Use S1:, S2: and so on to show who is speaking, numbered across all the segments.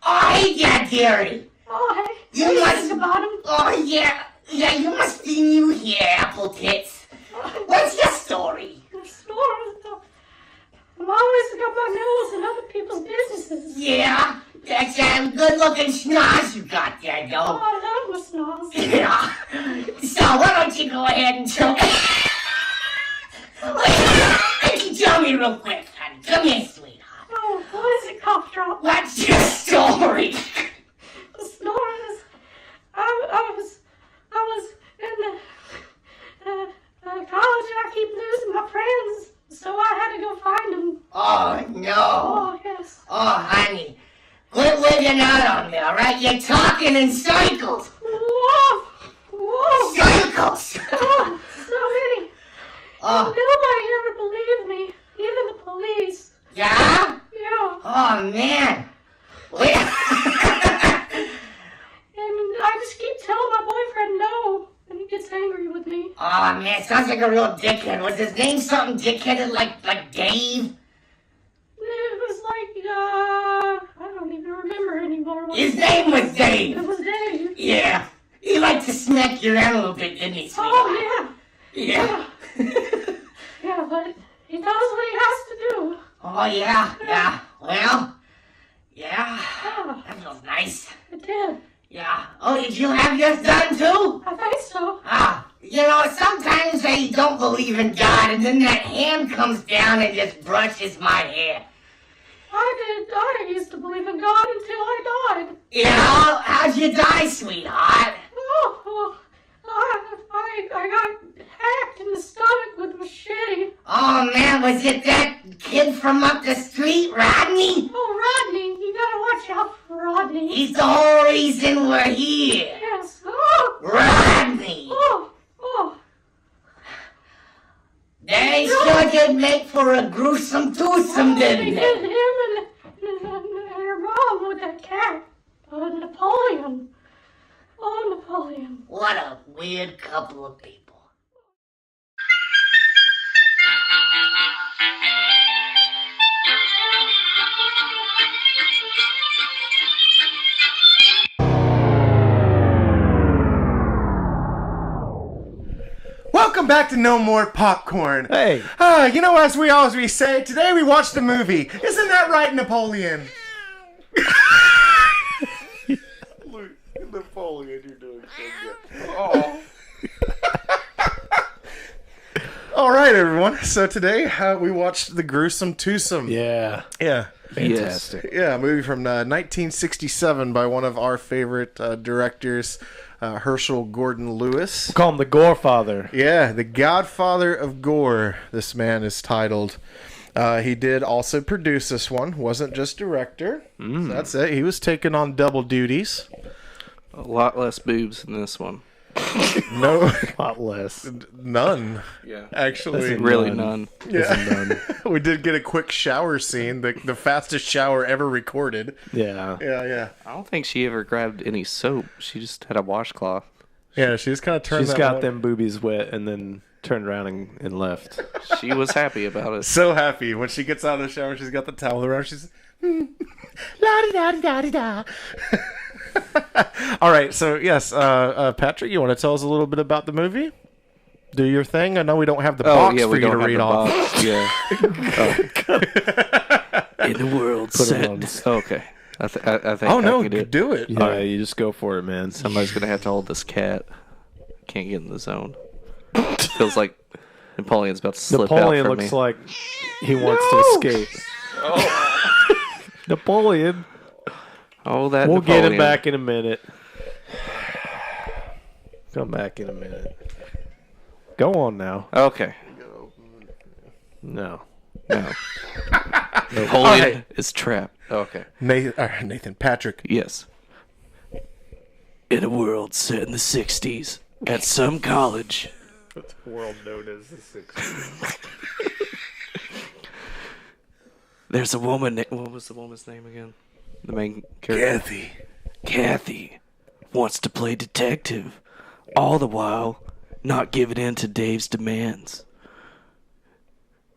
S1: hey, Dad Gary.
S2: Oh, hey.
S1: You must...
S2: Think about him.
S1: Oh, yeah. Yeah, you must be new here, Apple Tits. What's your story?
S2: The story. I'm always got my nose in other people's businesses.
S1: Yeah, that's a good-looking schnoz you got there, though.
S2: Oh, I love my schnoz.
S1: Yeah. So, why don't you go ahead and tell me... Tell me real quick, honey. Come here, sweetheart.
S2: Oh, what is it, cough drop?
S1: What's your story?
S2: The story is... I was in the college and I keep losing my friends, so I had to go find them.
S1: Oh, no.
S2: Oh, yes.
S1: Oh, honey. Quit wigging out on me, all right? You're talking in circles.
S2: Whoa! Whoa!
S1: Circles.
S2: Oh, so many.
S1: Oh,
S2: Nobody ever believed me, even the police.
S1: yeah?
S2: Yeah.
S1: Oh, man.
S2: And I just keep telling my boyfriend no, and he gets angry with me.
S1: Oh, man, sounds like a real dickhead. Was his name something dickheaded like Dave?
S2: It was like, I don't even remember anymore.
S1: His name was Dave.
S2: It was Dave.
S1: Yeah. He liked to smack you around a little bit, didn't he, sweetheart?
S2: Oh, yeah.
S1: Yeah.
S2: Yeah, but he does what he has to do.
S1: Oh, yeah. Well, yeah.
S2: Oh,
S1: That feels nice.
S2: it did.
S1: Yeah. Oh, did you have yours done, too?
S2: I think so.
S1: You know, sometimes I don't believe in God, and then that hand comes down and just brushes my hair.
S2: I used to believe in God until I died.
S1: You know, how'd you die, sweetheart?
S2: Oh, I got hacked in the stomach with a machete.
S1: Oh, man, was it that kid from up the street, Rodney?
S2: Oh, Rodney, you gotta watch out for Rodney.
S1: He's the whole reason we're here.
S2: Yes. Oh,
S1: Rodney!
S2: oh.
S1: They sure did make for a gruesome twosome,
S2: They
S1: didn't
S2: did
S1: they?
S2: him and her mom with that cat. Napoleon. Oh, Napoleon.
S1: What a weird couple of people.
S3: Welcome back to No More Popcorn.
S4: Hey.
S3: You know, as we always say, today we watched the movie. Isn't that right, Napoleon? Napoleon, you're doing so good. Oh. All right, everyone. So today we watched The Gruesome Twosome.
S4: Yeah.
S3: Yeah.
S4: Fantastic.
S3: Yeah, a movie from 1967 by one of our favorite directors, Herschell Gordon Lewis.
S4: Call him the Gorefather.
S3: Yeah, the Godfather of Gore, this man is titled. He did also produce this one, wasn't just director. So that's it. He was taking on double duties.
S5: A lot less boobs than this one.
S3: No,
S4: A lot less.
S3: none.
S5: Yeah.
S3: Actually,
S5: Really none.
S3: yeah. We did get a quick shower scene, the fastest shower ever recorded.
S4: Yeah.
S3: Yeah.
S5: I don't think she ever grabbed any soap. She just had a washcloth.
S3: Yeah, she just kind of turned
S4: She's
S3: that
S4: got
S3: one-
S4: them boobies wet and then turned around and left.
S5: She was happy about it.
S3: So happy. When she gets out of the shower, she's got the towel around. She's la-di-da-di-da-di-da. All right, so yes, Patrick, you want to tell us a little bit about the movie? Do your thing. I know we don't have the box for you to read off.
S5: Yeah. In the world
S4: Put it
S5: set.
S4: on.
S5: Okay. I think
S3: Oh
S5: I
S3: no,
S5: can
S3: do it.
S4: Yeah, you just go for it, man.
S5: Somebody's gonna have to hold this cat. Can't get in the zone. Feels like Napoleon's about to slip
S4: Napoleon
S5: out from
S4: looks
S5: me.
S4: like he wants to escape. Napoleon.
S5: Oh, that
S4: We'll
S5: Napoleon.
S4: get him back in a minute. Come back in a minute. Go on now.
S5: Okay.
S4: No.
S5: No. Napoleon is trapped. Okay.
S3: Nathan, Patrick.
S5: Yes. In a world set in the 60s, at some college,
S4: World known as the 60s.
S5: there's a woman. What was the woman's name again? The main character? Kathy wants to play detective, all the while not giving in to Dave's demands.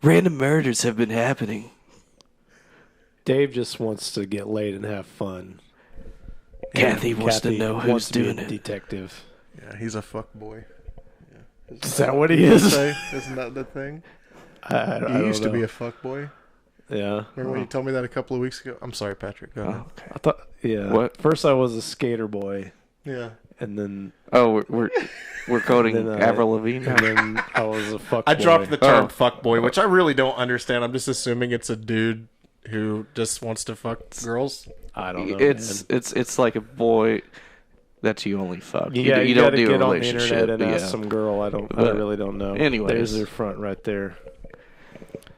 S5: Random murders have been happening.
S4: Dave just wants to get laid and have fun.
S5: Kathy wants to know who's
S4: wants to be
S5: doing
S4: a
S5: it.
S4: detective.
S3: Yeah, he's a fuck boy.
S4: Is that what he is?
S3: Isn't that the thing?
S4: I
S3: He
S4: don't
S3: used to
S4: know.
S3: be a fuck boy.
S4: Yeah.
S3: Remember when you told me that a couple of weeks ago? I'm sorry, Patrick. Go ahead.
S5: Oh, okay.
S4: I thought. Yeah.
S5: What?
S4: First, I was a skater boy,
S3: Yeah.
S4: and then
S5: Oh, we're quoting
S4: Then,
S5: Avril Lavigne.
S4: and then I was a fuck.
S3: I
S4: boy.
S3: dropped the term
S5: Oh.
S3: fuck boy, which I really don't understand. I'm just assuming it's a dude who just wants to fuck girls.
S4: I don't know.
S5: It's like a boy that you only fuck.
S4: Yeah,
S5: you
S4: gotta
S5: don't do
S4: get
S5: a
S4: on the
S5: relationship.
S4: internet and
S5: yeah.
S4: ask some girl. I
S5: But
S4: really don't know.
S5: anyways.
S4: There's their front right there.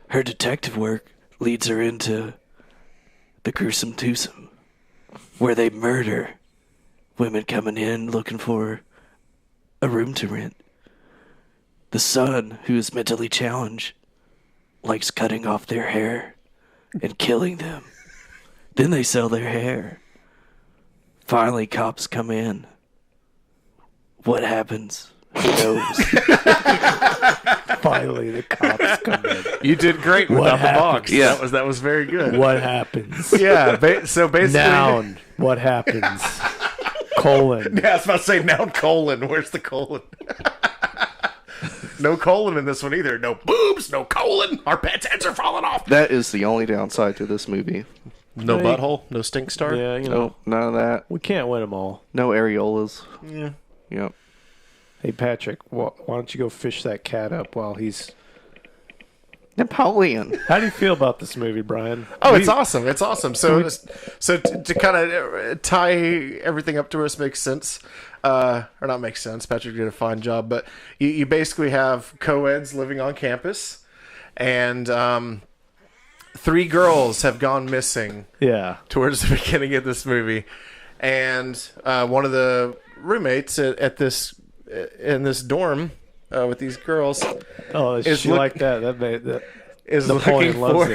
S5: Her detective work leads her into the Gruesome Twosome, where they murder women coming in looking for a room to rent. The son, who is mentally challenged, likes cutting off their hair and killing them. Then they sell their hair. Finally, cops come in. What happens? Who knows?
S4: Finally, the cops come in.
S3: You did great
S4: What
S3: without the
S4: happened?
S3: box.
S5: Yeah.
S3: That was very good.
S4: What happens?
S3: Yeah. So basically,
S4: Noun. What happens? Colon.
S3: Yeah, I was about to say noun colon. Where's the colon? No colon in this one either. No boobs. No colon. Our pets' heads are falling off.
S5: That is the only downside to this movie.
S3: No
S4: Hey.
S3: butthole. No stink star.
S4: Yeah, you know,
S5: No, none of that.
S4: we can't win them all.
S5: No areolas.
S3: Yeah.
S5: Yep.
S4: Hey, Patrick, why don't you go fish that cat up while he's...
S5: Napoleon.
S4: How do you feel about this movie, Brian?
S3: Oh, it's awesome! It's awesome. So to kind of tie everything up to us makes sense, or not makes sense. Patrick did a fine job, but you basically have co-eds living on campus, and 3 girls have gone missing
S4: Yeah.
S3: towards the beginning of this movie, and one of the roommates at this in this dorm with these girls
S4: Oh,
S3: Is
S4: she
S3: look-
S4: like that. That made that.
S3: is
S4: Napoleon
S3: looking
S4: loves
S3: for.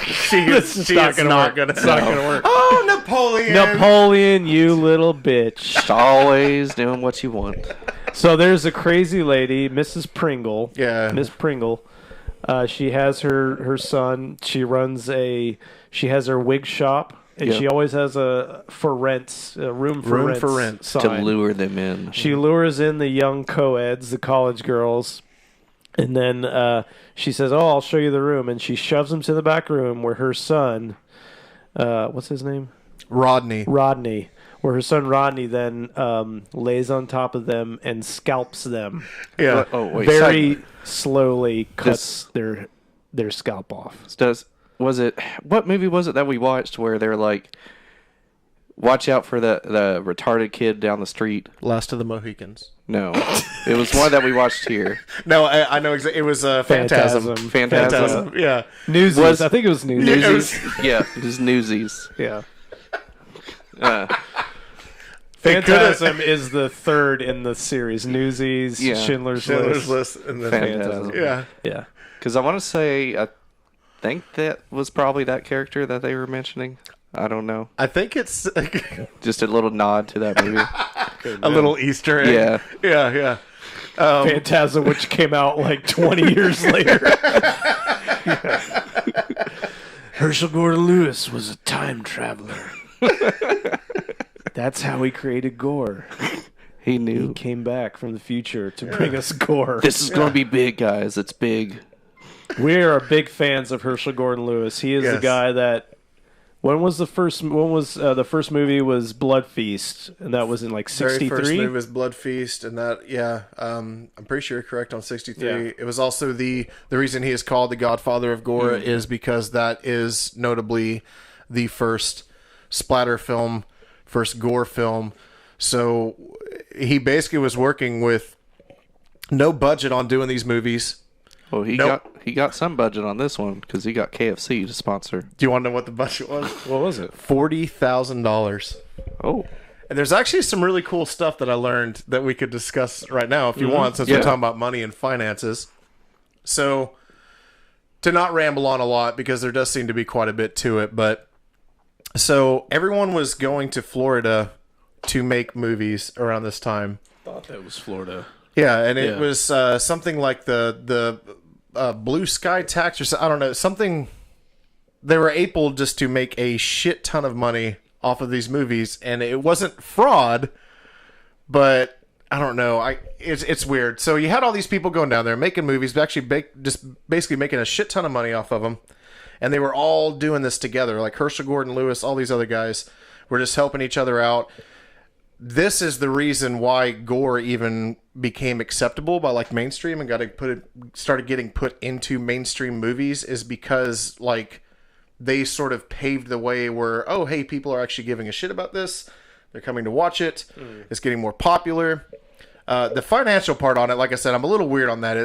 S4: it.
S3: She
S4: not
S3: is
S4: gonna
S3: not
S4: work.
S3: gonna.
S4: It's not gonna work.
S3: Oh, Napoleon!
S4: Napoleon, you little bitch.
S5: Always doing what you want.
S4: So there's a crazy lady, Mrs. Pringle.
S3: Yeah.
S4: Miss Pringle. She has her son. She has her wig shop, and
S5: Yep.
S4: she always has a for rent, a room for
S3: Room
S4: rent,
S3: for rent.
S4: sign.
S5: To lure them in.
S4: She lures in the young co-eds, the college girls, and then she says, "Oh, I'll show you the room," and she shoves them to the back room where her son, what's his name?
S3: Rodney.
S4: Rodney. Where her son Rodney then lays on top of them and scalps them.
S3: Yeah.
S5: Oh wait.
S4: Very slowly cuts their scalp off.
S5: What movie was it that we watched where they're like, watch out for the retarded kid down the street?
S3: Last of the Mohicans.
S5: No, it was one that we watched here.
S3: No, I know exactly. It was Phantasm.
S5: Phantasm.
S3: Yeah.
S4: Newsies. I think it was Newsies.
S3: It was-
S5: Yeah, it was Newsies.
S4: Yeah.
S3: They could've-
S4: Phantasm is the third in the series. Newsies,
S5: Yeah.
S4: Schindler's
S3: Schindler's
S4: List.
S3: List and then
S5: Phantasm.
S3: Yeah.
S4: Yeah.
S5: Because I want to say, I think that was probably that character that they were mentioning. I don't know.
S3: I think it's
S5: Just a little nod to that movie.
S3: a little Easter egg.
S5: Yeah.
S3: Yeah, yeah.
S4: Phantasm, which came out like 20 years later. Herschell Gordon Lewis was a time traveler. That's how he created gore.
S5: He
S4: He
S5: knew.
S4: came back from the future to bring us gore.
S5: This is going to be big, guys. It's big.
S4: We are big fans of Herschell Gordon Lewis. He is the
S3: Yes.
S4: guy that. When was the first movie was Blood Feast, and that was in like
S3: Very first movie
S4: '63.
S3: was Blood Feast, and that I'm pretty sure you're correct on 63.
S4: Yeah.
S3: It was also the reason he is called the Godfather of Gore is because that is notably the first splatter film, first gore film. So he basically was working with no budget on doing these movies.
S5: Well, he got some budget on this one because he got KFC to sponsor.
S3: Do you want to know what the budget was?
S4: What was it?
S3: $40,000.
S5: Oh,
S3: And there's actually some really cool stuff that I learned that we could discuss right now if you want, since
S5: Yeah.
S3: we're talking about money and finances. So, to not ramble on a lot, because there does seem to be quite a bit to it, but so everyone was going to Florida to make movies around this time.
S4: I thought that was Florida.
S3: Yeah, and it
S4: Yeah.
S3: was something like the blue sky tax, or I don't know, something. They were able just to make a shit ton of money off of these movies, and it wasn't fraud, but I don't know. It's weird. So you had all these people going down there making movies, but actually just basically making a shit ton of money off of them, and they were all doing this together. Like Herschell Gordon Lewis, all these other guys were just helping each other out. This is the reason why gore even became acceptable by like mainstream and started getting put into mainstream movies, is because like they sort of paved the way where, oh, hey, people are actually giving a shit about this. They're coming to watch it. It's getting more popular. The financial part on it, like I said, I'm a little weird on that.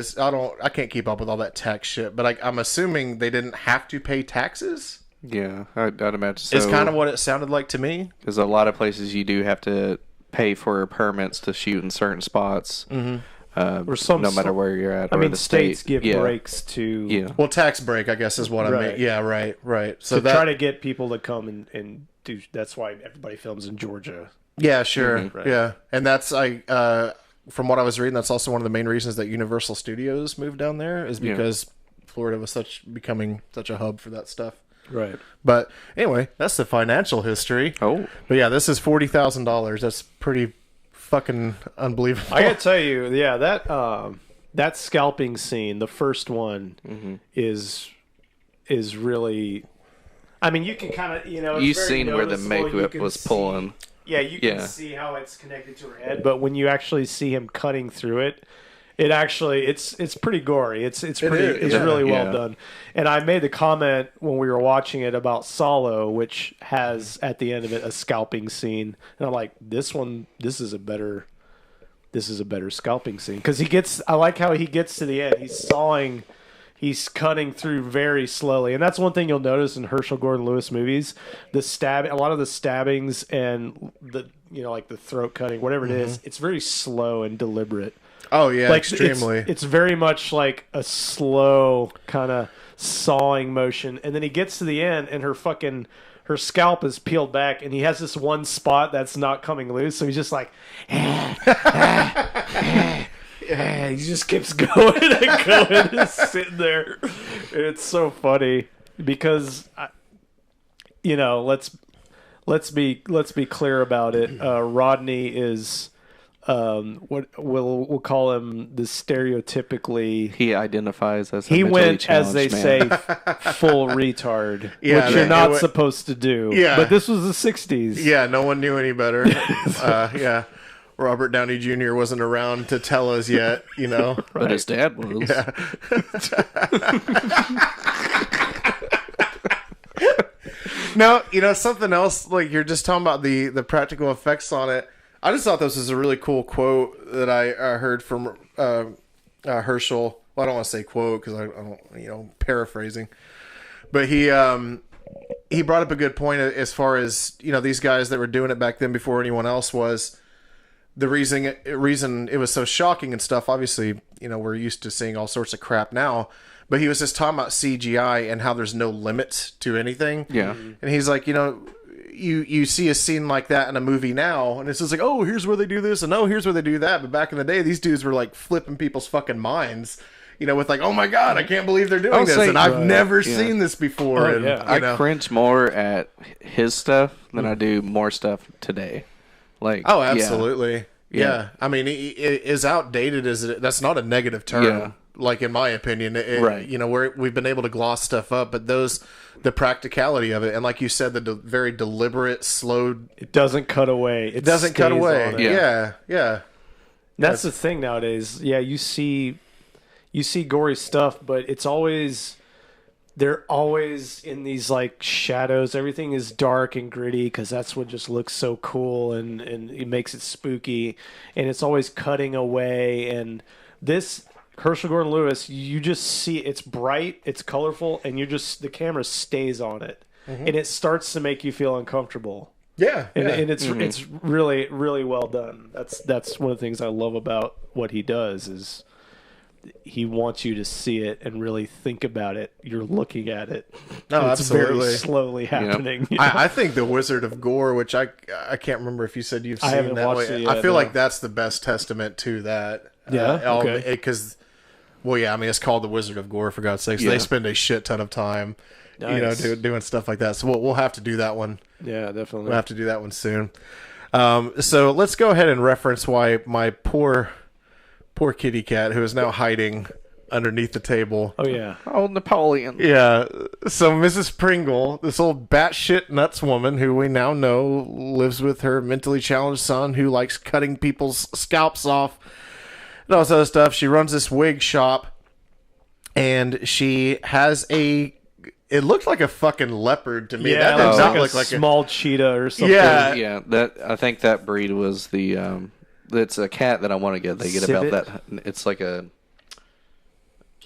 S3: I can't keep up with all that tax shit, but I'm assuming they didn't have to pay taxes.
S5: Yeah, I'd imagine so.
S3: It's kind of what it sounded like to me.
S5: Because a lot of places you do have to pay for permits to shoot in certain spots. Mm-hmm.
S4: Or no
S5: matter where you're at.
S4: I
S5: or
S4: mean,
S5: the
S4: states
S5: state.
S4: give breaks to...
S5: Yeah.
S3: Well, tax break, I guess, is what I mean. Yeah, right. So
S4: try to get people to come and do... That's why everybody films in Georgia.
S3: Yeah, sure.
S4: Mm-hmm. Right.
S3: Yeah. And that's, from what I was reading, that's also one of the main reasons that Universal Studios moved down there, is because Florida was becoming such a hub for that stuff.
S4: Right.
S3: But anyway, that's the financial history.
S5: Oh.
S3: But yeah, this is $40,000. That's pretty fucking unbelievable.
S4: I gotta tell you, yeah, that scalping scene, the first one, is really. I mean, you can kind of,
S5: you've seen where the makeup was pulling.
S4: Yeah, you can see how it's connected to her head, but when you actually see him cutting through it, it's pretty gory. It's really well done. And I made the comment when we were watching it about Solo, which has at the end of it a scalping scene, and I'm like, this is a better scalping scene, because I like how he gets to the end. He's cutting through very slowly, and that's one thing you'll notice in Herschell Gordon Lewis movies. A lot of the stabbings and the like the throat cutting, whatever it is, it's very slow and deliberate.
S3: Oh yeah,
S4: like,
S3: extremely.
S4: It's very much like a slow kind of sawing motion, and then he gets to the end, and her scalp is peeled back, and he has this one spot that's not coming loose, so he's just like, he just keeps going and going, just sitting there. It's so funny because, let's be clear about it. Rodney is. What we'll call him the stereotypically.
S5: He identifies as
S4: he went, as they say, full retard, which you're not supposed to do.
S3: Yeah,
S4: but this was the '60s.
S3: Yeah, no one knew any better. Yeah, Robert Downey Jr. wasn't around to tell us yet.
S5: But his dad was.
S3: Yeah. No, something else. Like you're just talking about the practical effects on it. I just thought this was a really cool quote that I heard from Herschell. Well, I don't want to say quote because I don't, paraphrasing. But he brought up a good point as far as, these guys that were doing it back then before anyone else was. The reason it was so shocking and stuff, obviously, we're used to seeing all sorts of crap now. But he was just talking about CGI and how there's no limit to anything.
S5: Yeah.
S3: And he's like, you see a scene like that in a movie now, and it's just like, oh, here's where they do this, and oh, here's where they do that. But back in the day, these dudes were like flipping people's fucking minds, with like, oh my god, I can't believe they're doing this, and I've never seen this before.
S4: Oh,
S3: and,
S4: yeah.
S5: I cringe more at his stuff than I do more stuff today. Like,
S3: oh, absolutely, yeah. I mean, it is outdated. That's not a negative term.
S5: Yeah.
S3: Like in my opinion,
S5: right?
S3: We've been able to gloss stuff up, but the practicality of it, and like you said, the very deliberate, slow.
S4: It doesn't cut away.
S3: It doesn't cut away. Yeah.
S4: That's the thing nowadays. Yeah, you see gory stuff, but they're always in these like shadows. Everything is dark and gritty because that's what just looks so cool and it makes it spooky. And it's always cutting away. And this Herschell Gordon Lewis, you just see it's bright, it's colorful, and the camera stays on it, and it starts to make you feel uncomfortable.
S3: Yeah,
S4: and it's really, really well done. That's one of the things I love about what he does is he wants you to see it and really think about it. You're looking at it.
S3: No,
S4: it's
S3: absolutely.
S4: very slowly happening.
S3: I think the Wizard of Gore, which I can't remember if you said you've seen.
S4: I haven't watched it yet,
S3: I feel like that's the best testament to that.
S4: Yeah, okay.
S3: Because, well, yeah, I mean, it's called the Wizard of Gore, for God's sakes. Yeah. They spend a shit ton of time
S4: Nice.
S3: doing stuff like that. So we'll have to do that one.
S4: Yeah, definitely.
S3: We'll have to do that one soon. So let's go ahead and reference why my poor kitty cat, who is now hiding underneath the table.
S4: Oh yeah.
S5: Oh, Napoleon.
S3: Yeah. So Mrs. Pringle, this old batshit nuts woman who we now know lives with her mentally challenged son who likes cutting people's scalps off and all this other stuff. She runs this wig shop, and she has it looked like a fucking leopard to me.
S4: Yeah,
S3: That did
S4: it
S3: not
S4: looks
S3: look like
S4: small cheetah or something.
S3: Yeah.
S5: Yeah, that I think that breed was the. It's a cat that I want to get. They get
S4: Civet?
S5: about that. It's like a.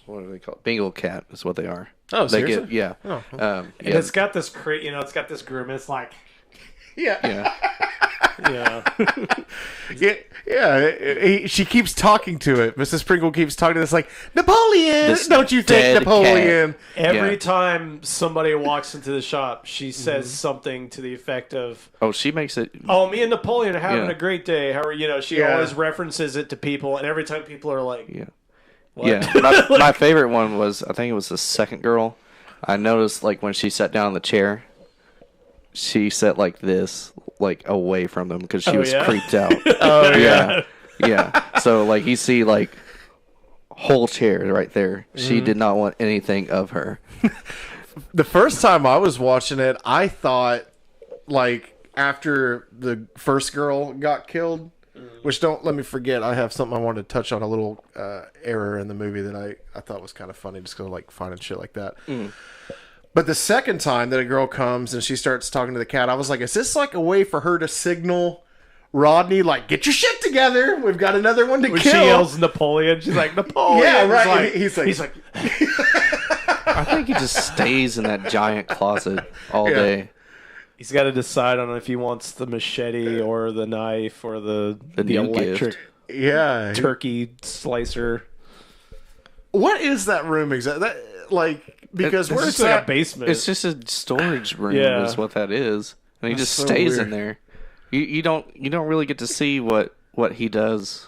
S5: What do they call it? Bengal cat is what they are.
S3: Oh,
S5: they
S3: seriously?
S5: get yeah.
S3: Oh.
S4: And it's got this it's got this grimace like.
S3: Yeah.
S5: Yeah.
S3: She keeps talking to it. Mrs. Pringle keeps talking to this like, Napoleon!
S5: This
S3: Don't you think
S5: dead
S3: Napoleon?
S4: Every
S5: Yeah.
S4: time somebody walks into the shop, she says something to the effect of,
S5: Oh, she makes it.
S4: "Oh, me and Napoleon are having
S5: Yeah.
S4: a great day. How are She
S3: Yeah.
S4: always references it to people, and every time people are like,
S5: Yeah.
S4: What?
S5: Yeah. My favorite one was, I think it was the second girl. I noticed, like, when she sat down in the chair, she sat like this, like, away from them because she was
S4: yeah?
S5: creeped out.
S3: Oh,
S5: Yeah. Yeah. So, like, you see, like, whole chair right there. She did not want anything of her.
S3: The first time I was watching it, I thought, like, after the first girl got killed, which don't let me forget, I have something I wanted to touch on, a little error in the movie that I thought was kind of funny, just because I like finding shit like that. But the second time that a girl comes and she starts talking to the cat, I was like, is this like a way for her to signal Rodney, like, get your shit together, we've got another one to
S4: when
S3: kill?
S4: she yells Napoleon, she's like, Napoleon.
S3: Yeah,
S4: He's
S3: right.
S4: like-
S3: He's like
S5: I think he just stays in that giant closet all
S3: Yeah.
S5: day.
S4: He's got to decide on if he wants the machete or the knife or the
S5: new
S4: electric
S5: gift.
S3: yeah.
S4: turkey slicer.
S3: What is that room exactly? That, like, because
S5: It's
S3: where
S4: It's
S3: it's
S4: like a
S3: at,
S4: basement.
S5: It's just a storage room
S4: Yeah.
S5: is what that is. And he
S3: That's
S5: just
S3: so
S5: stays
S3: weird.
S5: in there. You don't really get to see what he does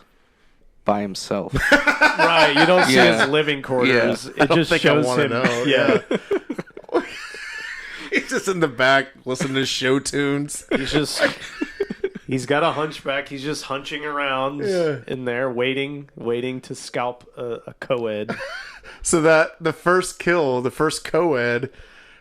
S5: by himself.
S4: right. You don't see
S5: Yeah.
S4: his living quarters.
S5: Yeah.
S4: It just
S3: think I
S4: shows
S3: wanna
S4: him.
S3: know,
S4: Yeah.
S3: he's just in the back listening to show tunes.
S4: He's got a hunchback. He's just hunching around in there, waiting to scalp a co-ed.
S3: So that the first kill, the first co-ed,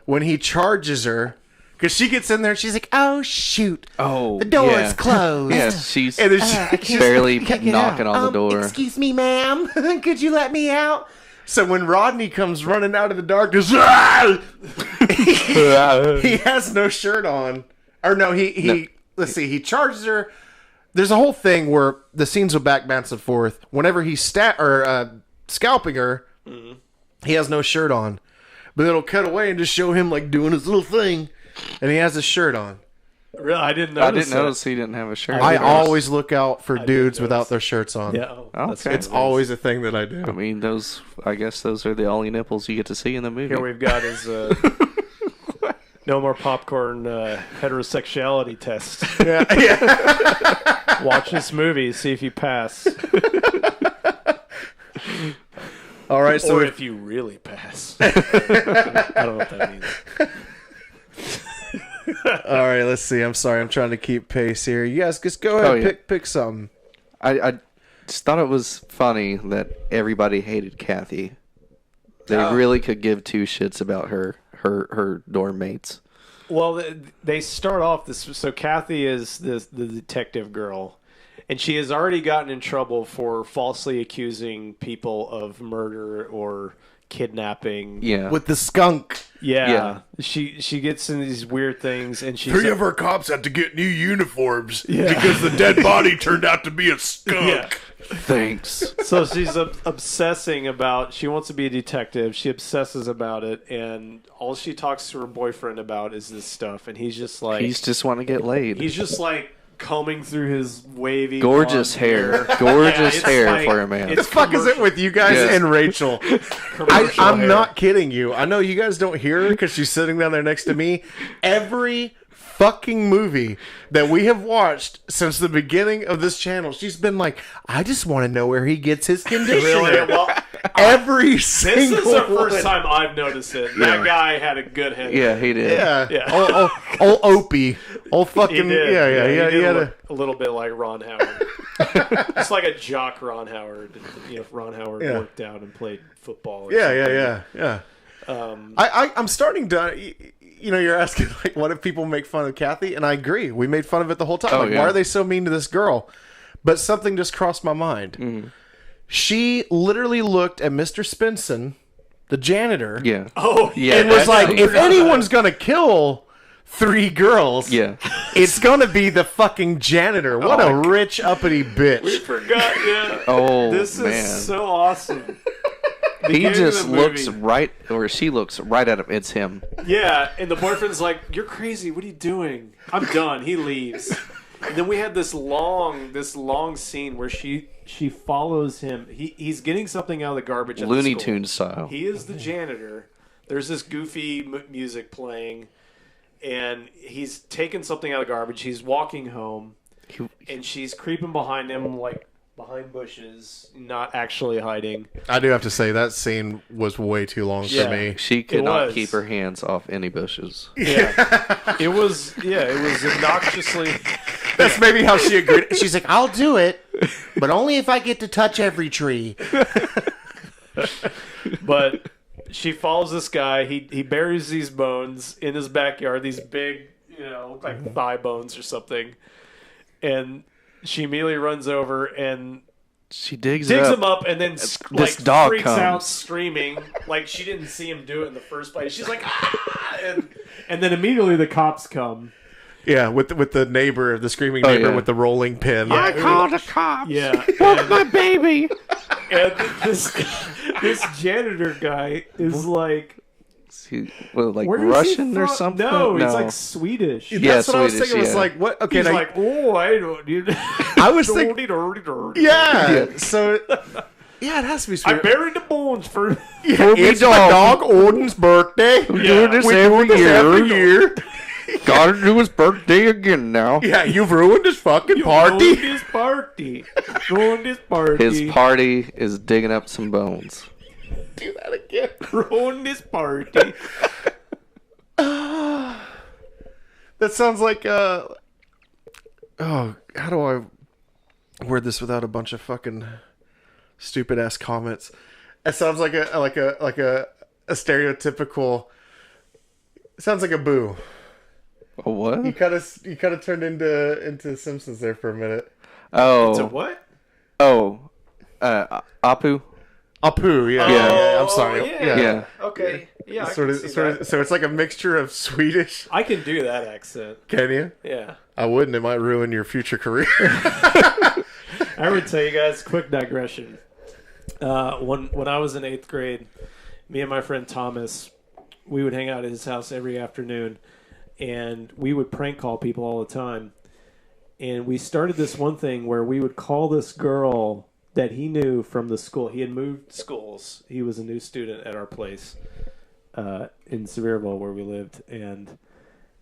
S3: when he charges her, because she gets in there and she's like, oh, shoot.
S5: Oh,
S3: The door
S5: yeah.
S3: is closed.
S5: Yeah, she's
S3: And then she
S5: barely
S3: can't get
S5: knocking
S3: out.
S5: on the door.
S3: Excuse me, ma'am. Could you let me out? So when Rodney comes running out of the darkness, he has no shirt on. Or no, let's see, he charges her. There's a whole thing where the scenes will back and forth. Whenever he's scalping her, he has no shirt on. But it'll cut away and just show him like doing his little thing, and he has his shirt on.
S4: Really, I didn't
S5: I
S4: notice.
S5: didn't notice he didn't have a shirt.
S3: I
S5: either.
S3: always look out for dudes
S4: notice.
S3: without their shirts on.
S4: Yeah,
S5: that's
S3: It's always a thing that I do.
S5: I mean, I guess those are the only nipples you get to see in the movie.
S4: Here we've got his no more popcorn heterosexuality test.
S3: Yeah.
S4: Watch this movie, see if you pass,
S3: All right, so
S4: or if you really pass. I don't know what that means.
S3: all right, let's see. I'm sorry, I'm trying to keep pace here. You guys just go ahead,
S5: Oh, yeah.
S3: pick something.
S5: I just thought it was funny that everybody hated Kathy. They
S3: Oh.
S5: really could give two shits about her dorm mates.
S4: Well, they start off this. So Kathy is the detective girl, and she has already gotten in trouble for falsely accusing people of murder or kidnapping.
S5: Yeah.
S3: With the skunk.
S4: Yeah. She gets in these weird things, and she's
S3: Three of our cops had to get new uniforms because the dead body turned out to be a skunk.
S4: yeah.
S5: Thanks.
S4: So she's obsessing about. She wants to be a detective. She obsesses about it, and all she talks to her boyfriend about is this stuff. And he's just like
S5: He's just wanting to get laid.
S4: he's just like combing through his wavy,
S5: Gorgeous
S4: blonde
S5: hair. Gorgeous
S4: it's
S5: hair
S4: like-
S5: for a man.
S3: What the fuck is it with you guys
S5: Yeah.
S3: and Rachel?
S4: commercial
S3: I'm
S4: hair.
S3: not kidding you. I know you guys don't hear her because she's sitting down there next to me. Every fucking movie that we have watched since the beginning of this channel, she's been like, I just want to know where he gets his conditioner.
S4: Really? Well,
S3: Every
S4: This
S3: single
S4: is the first
S3: one.
S4: time I've noticed it. That guy had a good head.
S5: Yeah, he did.
S3: Yeah. Old Opie. Old fucking.
S4: He did.
S3: Yeah.
S4: He
S3: He had
S4: look a little bit like Ron Howard. It's like a jock Ron Howard. If Ron Howard worked out and played football. Or
S3: Yeah. I'm starting to. You're asking like, what if people make fun of Kathy? And I agree. We made fun of it the whole time. Why are they so mean to this girl? But something just crossed my mind.
S5: Mm-hmm.
S3: She literally looked at Mr. Spenson, the janitor,
S5: Yeah.
S4: Oh,
S5: Yeah.
S3: and was like, if
S4: forgot
S3: anyone's gonna kill 3 girls,
S5: Yeah.
S3: it's gonna be the fucking janitor. What a rich uppity bitch.
S4: we forgot. Yeah.
S5: Oh,
S4: This
S5: man.
S4: is so awesome.
S5: He
S4: Beginning of
S5: just
S4: the movie.
S5: looks right, or she looks right at him. It's him.
S4: Yeah, and the boyfriend's like, "You're crazy. What are you doing?" I'm done. He leaves. And then we have this long scene where she follows him. He's getting something out of the garbage. At the
S5: Looney
S4: school.
S5: Tunes style.
S4: He is the janitor. There's this goofy music playing, and he's taking something out of the garbage. He's walking home, and she's creeping behind him, like behind bushes, not actually hiding.
S3: I do have to say that scene was way too long
S4: Yeah.
S3: for me.
S5: She could
S4: It
S5: not
S4: was.
S5: keep her hands off any bushes.
S4: Yeah, it was obnoxiously.
S3: That's maybe how she agreed. She's like, I'll do it, but only if I get to touch every tree.
S4: But she follows this guy. He buries these bones in his backyard. These big, look like thigh bones or something. And she immediately runs over and
S5: She digs
S4: him up, and then
S5: This dog
S4: freaks
S5: comes.
S4: out screaming like she didn't see him do it in the first place. She's like, ah! And then immediately the cops come.
S3: Yeah, with the neighbor, the screaming neighbor
S5: yeah.
S3: with the rolling pin.
S4: I
S5: called the cops.
S4: Yeah,
S5: My baby.
S4: and this janitor guy is like,
S5: Like
S4: where is he
S5: Russian or
S4: from?
S5: something?
S4: No, he's like Swedish.
S3: That's what I was
S5: Swedish,
S3: thinking. Was
S5: yeah.
S3: like, what? Okay,
S4: He's
S3: now,
S4: like, oh, I don't.
S3: I was thinking, yeah. So, yeah, it has to be
S4: I
S3: Swedish.
S4: buried the bones for.
S3: Yeah, it's my dog Odin's birthday.
S5: We're doing this
S3: We
S5: every
S3: do this every year.
S5: Gotta do his birthday again now.
S3: Yeah, you've ruined his fucking party.
S4: Ruined his party. Ruined his party.
S5: His party is digging up some bones.
S3: Do that again.
S4: Ruined his party.
S3: That sounds like oh, how do I word this without a bunch of fucking stupid ass comments? It sounds like a stereotypical. It sounds like a boo.
S5: A what?
S3: You kind of turned into Simpsons there for a minute.
S5: Oh.
S4: So what?
S5: Oh. Apu?
S3: Apu, yeah.
S5: Yeah.
S3: I'm sorry.
S5: Yeah.
S4: Okay. Yeah. I
S3: Sort
S4: can
S3: of,
S4: see
S3: sort
S4: that.
S3: of. So it's like a mixture of Swedish.
S4: I can do that accent.
S3: Can you?
S4: Yeah.
S3: I wouldn't. It might ruin your future career.
S4: I would tell you guys, quick digression. When I was in 8th grade, me and my friend Thomas, we would hang out at his house every afternoon, and we would prank call people all the time. And we started this one thing where we would call this girl that he knew from the school. He had moved schools. He was a new student at our place in Sevierville where we lived, and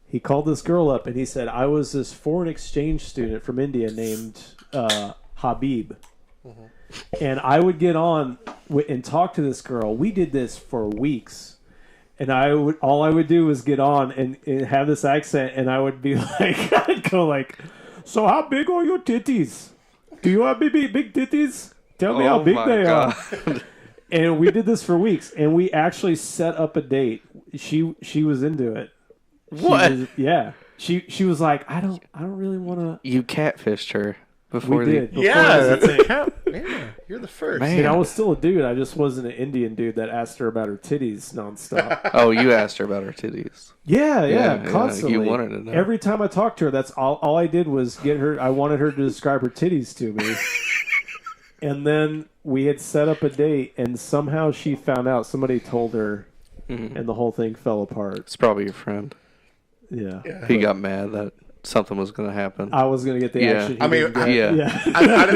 S4: he called this girl up and he said, I was this foreign exchange student from India named Habib. And I would get on and talk to this girl. We did this for weeks. And all I would do was get on and have this accent, and I would be like, I'd go like, so how big are your titties? Do you have big titties? Tell me how big they are. And we did this for weeks, and we actually set up a date. She was into it.
S5: What?
S4: Yeah. She was like, I don't really want to.
S5: You catfished her
S4: We
S5: before
S4: did. Before
S3: Yeah,
S4: it was a
S3: that's
S4: thing.
S3: a cap. Yeah, you're the first.
S5: Man.
S4: And I was still a dude. I just wasn't an Indian dude that asked her about her titties nonstop.
S5: Oh, you asked her about her titties.
S4: Yeah,
S5: you
S4: constantly.
S5: wanted to know.
S4: Every time I talked to her, that's all I did was get her. I wanted her to describe her titties to me. And then we had set up a date, and somehow she found out. Somebody told her, and the whole thing fell apart.
S5: It's probably your friend.
S4: Yeah.
S5: He got mad that something was going to happen.
S4: I was going to get the
S5: Yeah.
S4: action. he
S3: I mean,
S4: didn't get.
S5: yeah.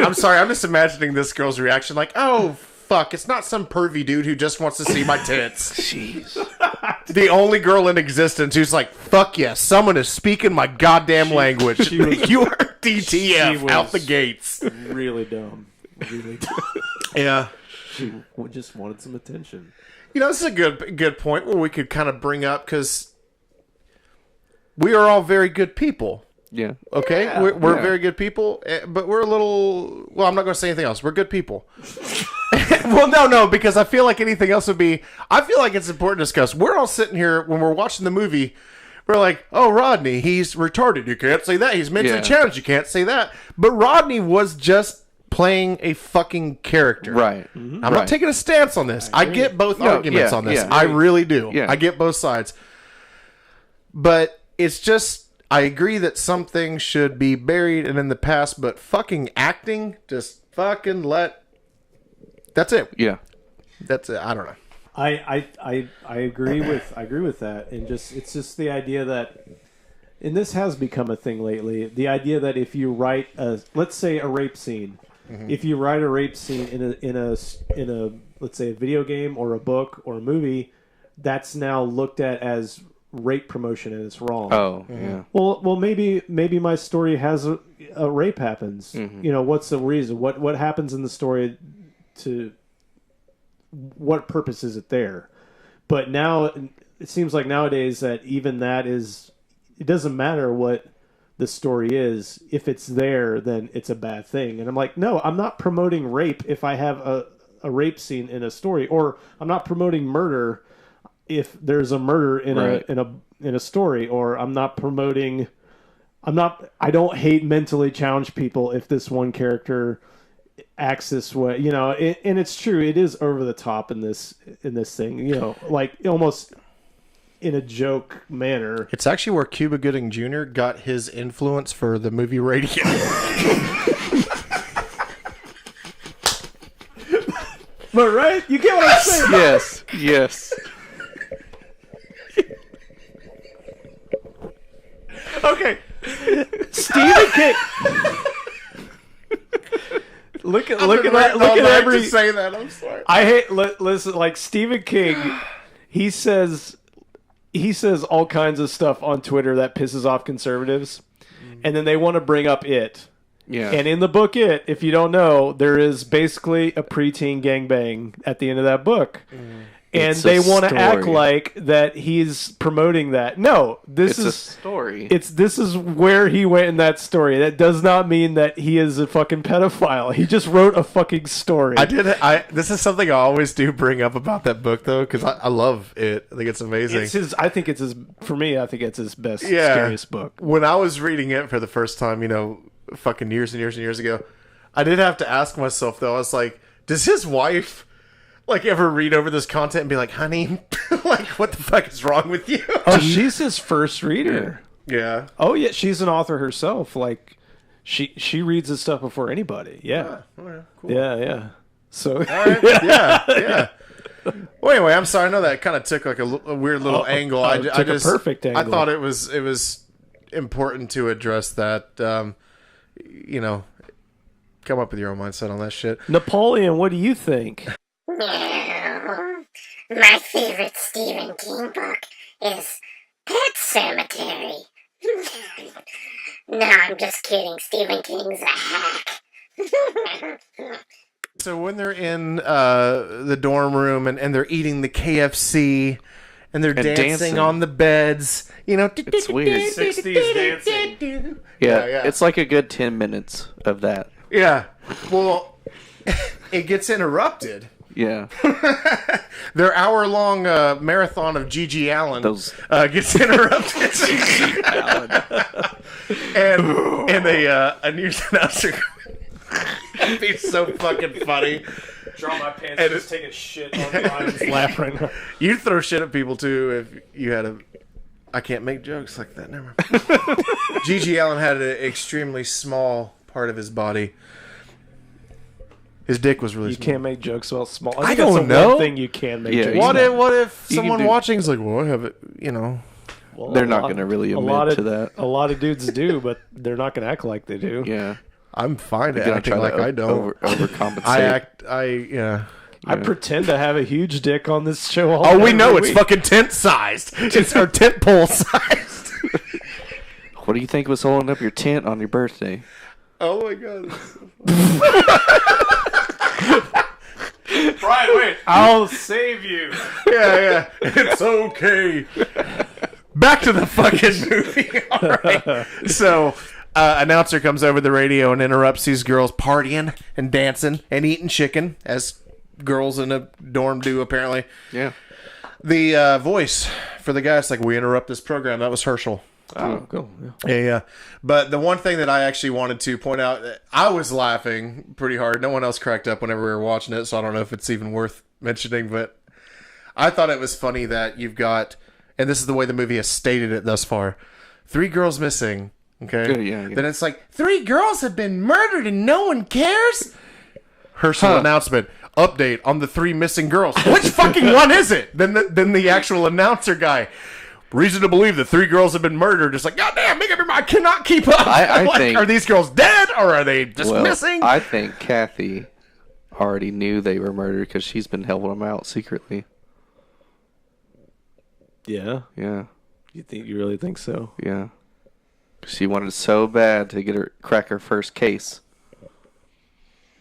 S3: I'm sorry. I'm just imagining this girl's reaction, like, "Oh fuck, it's not some pervy dude who just wants to see my tits."
S5: Jeez.
S3: The only girl in existence who's like, "Fuck yes, someone is speaking my goddamn language."
S4: she was-
S3: You are DTF
S4: she was-
S3: out the gates.
S4: Really dumb. Really dumb.
S3: Yeah.
S4: She just wanted some attention.
S3: You know, this is a good point where we could kind of bring up, because we are all very good people.
S5: Yeah.
S3: Okay?
S4: Yeah.
S3: We're very good people, but we're a little... Well, I'm not going to say anything else. We're good people. Well, no, because I feel like anything else would be... I feel like it's important to discuss. We're all sitting here, when we're watching the movie, we're like, oh, Rodney, he's retarded. You can't say that. He's mentally challenged. You can't say that. But Rodney was just playing a fucking character.
S5: Right.
S3: I'm not taking a stance on this. I get both arguments on this.
S5: Yeah.
S3: I really do.
S5: Yeah.
S3: I get both sides. But it's just... I agree that some things should be buried and in the past, but fucking acting, just fucking let... That's it.
S5: Yeah.
S3: That's it. I don't know.
S4: I agree with that, and it's just the idea that, and this has become a thing lately, the idea that if you write let's say a rape scene, if you write a rape scene in a let's say a video game or a book or a movie, that's now looked at as rape promotion and it's wrong.
S5: Oh, yeah.
S4: Well, maybe my story has a rape happens. You know, what's the reason? What happens in the story? To what purpose is it there? But now it seems like nowadays that even that is, it doesn't matter what the story is. If it's there, then it's a bad thing. And I'm like, no, I'm not promoting rape if I have a rape scene in a story, or I'm not promoting murder if there's a murder in a story, or I don't hate mentally challenged people if this one character acts this way, you know, and it's true, it is over the top in this thing, you know, like almost in a joke manner.
S3: It's actually where Cuba Gooding Jr. got his influence for the movie Radio.
S4: But right? You get what I'm saying?
S5: Yes.
S3: Okay.
S4: Stephen King. Look at every.
S3: Say that. I'm sorry.
S4: I hate. Listen, like Stephen King, he says all kinds of stuff on Twitter that pisses off conservatives, and then they want to bring up it.
S5: Yeah.
S4: And in the book, if you don't know, there is basically a preteen gangbang at the end of that book. And they want to act like that he's promoting that. No, this is
S5: a story.
S4: This is where he went in that story. That does not mean that he is a fucking pedophile. He just wrote a fucking story.
S3: This is something I always do bring up about that book, though, because I love it. I think it's amazing.
S4: For me, I think it's his best, scariest book.
S3: When I was reading it for the first time, you know, fucking years and years and years ago, I did have to ask myself, though, I was like, does his wife... like ever read over this content and be like, honey, like what the fuck is wrong with you?
S4: Oh, she's his first reader.
S3: Yeah.
S4: Oh yeah, she's an author herself. Like she reads this stuff before anybody. Yeah.
S3: Cool.
S4: Yeah. So
S3: Right. Yeah. Well, anyway, I'm sorry. I know that kind of took like a weird little angle. I
S4: took
S3: just
S4: a perfect angle.
S3: I thought it was important to address that. You know, come up with your own mindset on that shit.
S4: Napoleon, what do you think?
S6: My favorite Stephen King book is Pet Cemetery. No, I'm just kidding. Stephen King's a hack.
S3: So when they're in the dorm room and they're eating the KFC and they're dancing on the beds, you know,
S5: It's weird.
S4: 60s dancing.
S5: Yeah, it's like a good 10 minutes of that.
S3: Yeah. Well, it gets interrupted.
S5: Yeah.
S3: Their hour-long marathon of G.G. Allen gets interrupted. and a news announcer. It'd be so fucking funny.
S4: Draw my pants and just take a shit on the line and laugh right now.
S3: You'd throw shit at people, too, if you had a... I can't make jokes like that. Never mind. G.G. Allen had an extremely small part of his body. His dick was really small.
S4: You can't make jokes about small.
S3: I don't know.
S4: One thing you can make jokes
S3: What
S4: about.
S3: What if someone watching is like, well, I have it, you know...
S4: Well,
S5: they're not going to really admit to that.
S4: A lot of dudes do, but they're not going to act like they do.
S5: Yeah.
S3: I'm fine at acting like I don't.
S5: Overcompensate.
S3: Yeah.
S4: I pretend to have a huge dick on this show all
S3: Oh, we know
S4: week.
S3: it's fucking tent-sized. It's our tent pole-sized.
S5: What do you think was holding up your tent on your birthday?
S3: Oh, my God.
S4: Brian, wait. I'll save you.
S3: Yeah. It's okay. Back to the fucking movie. All right. So, announcer comes over the radio and interrupts these girls partying and dancing and eating chicken, as girls in a dorm do, apparently.
S5: Yeah.
S3: The voice for the guys, like, we interrupt this program. That was Herschell.
S5: Oh, cool.
S3: Yeah. But the one thing that I actually wanted to point out, I was laughing pretty hard. No one else cracked up whenever we were watching it, so I don't know if it's even worth mentioning, but I thought it was funny that you've got, and this is the way the movie has stated it thus far, 3 girls missing, okay?
S5: Yeah.
S3: Then it's like, 3 girls have been murdered and no one cares? Herschel announcement, update on the 3 missing girls. Which fucking one is it? Then the actual announcer guy, reason to believe that 3 girls have been murdered. It's like, God damn, make up your mind. I cannot keep up.
S5: I
S3: Like,
S5: think,
S3: are these girls dead or are they just missing?
S5: I think Kathy already knew they were murdered because she's been helping them out secretly.
S4: Yeah.
S5: Yeah.
S4: You really think so?
S5: Yeah. She wanted so bad to crack her first case.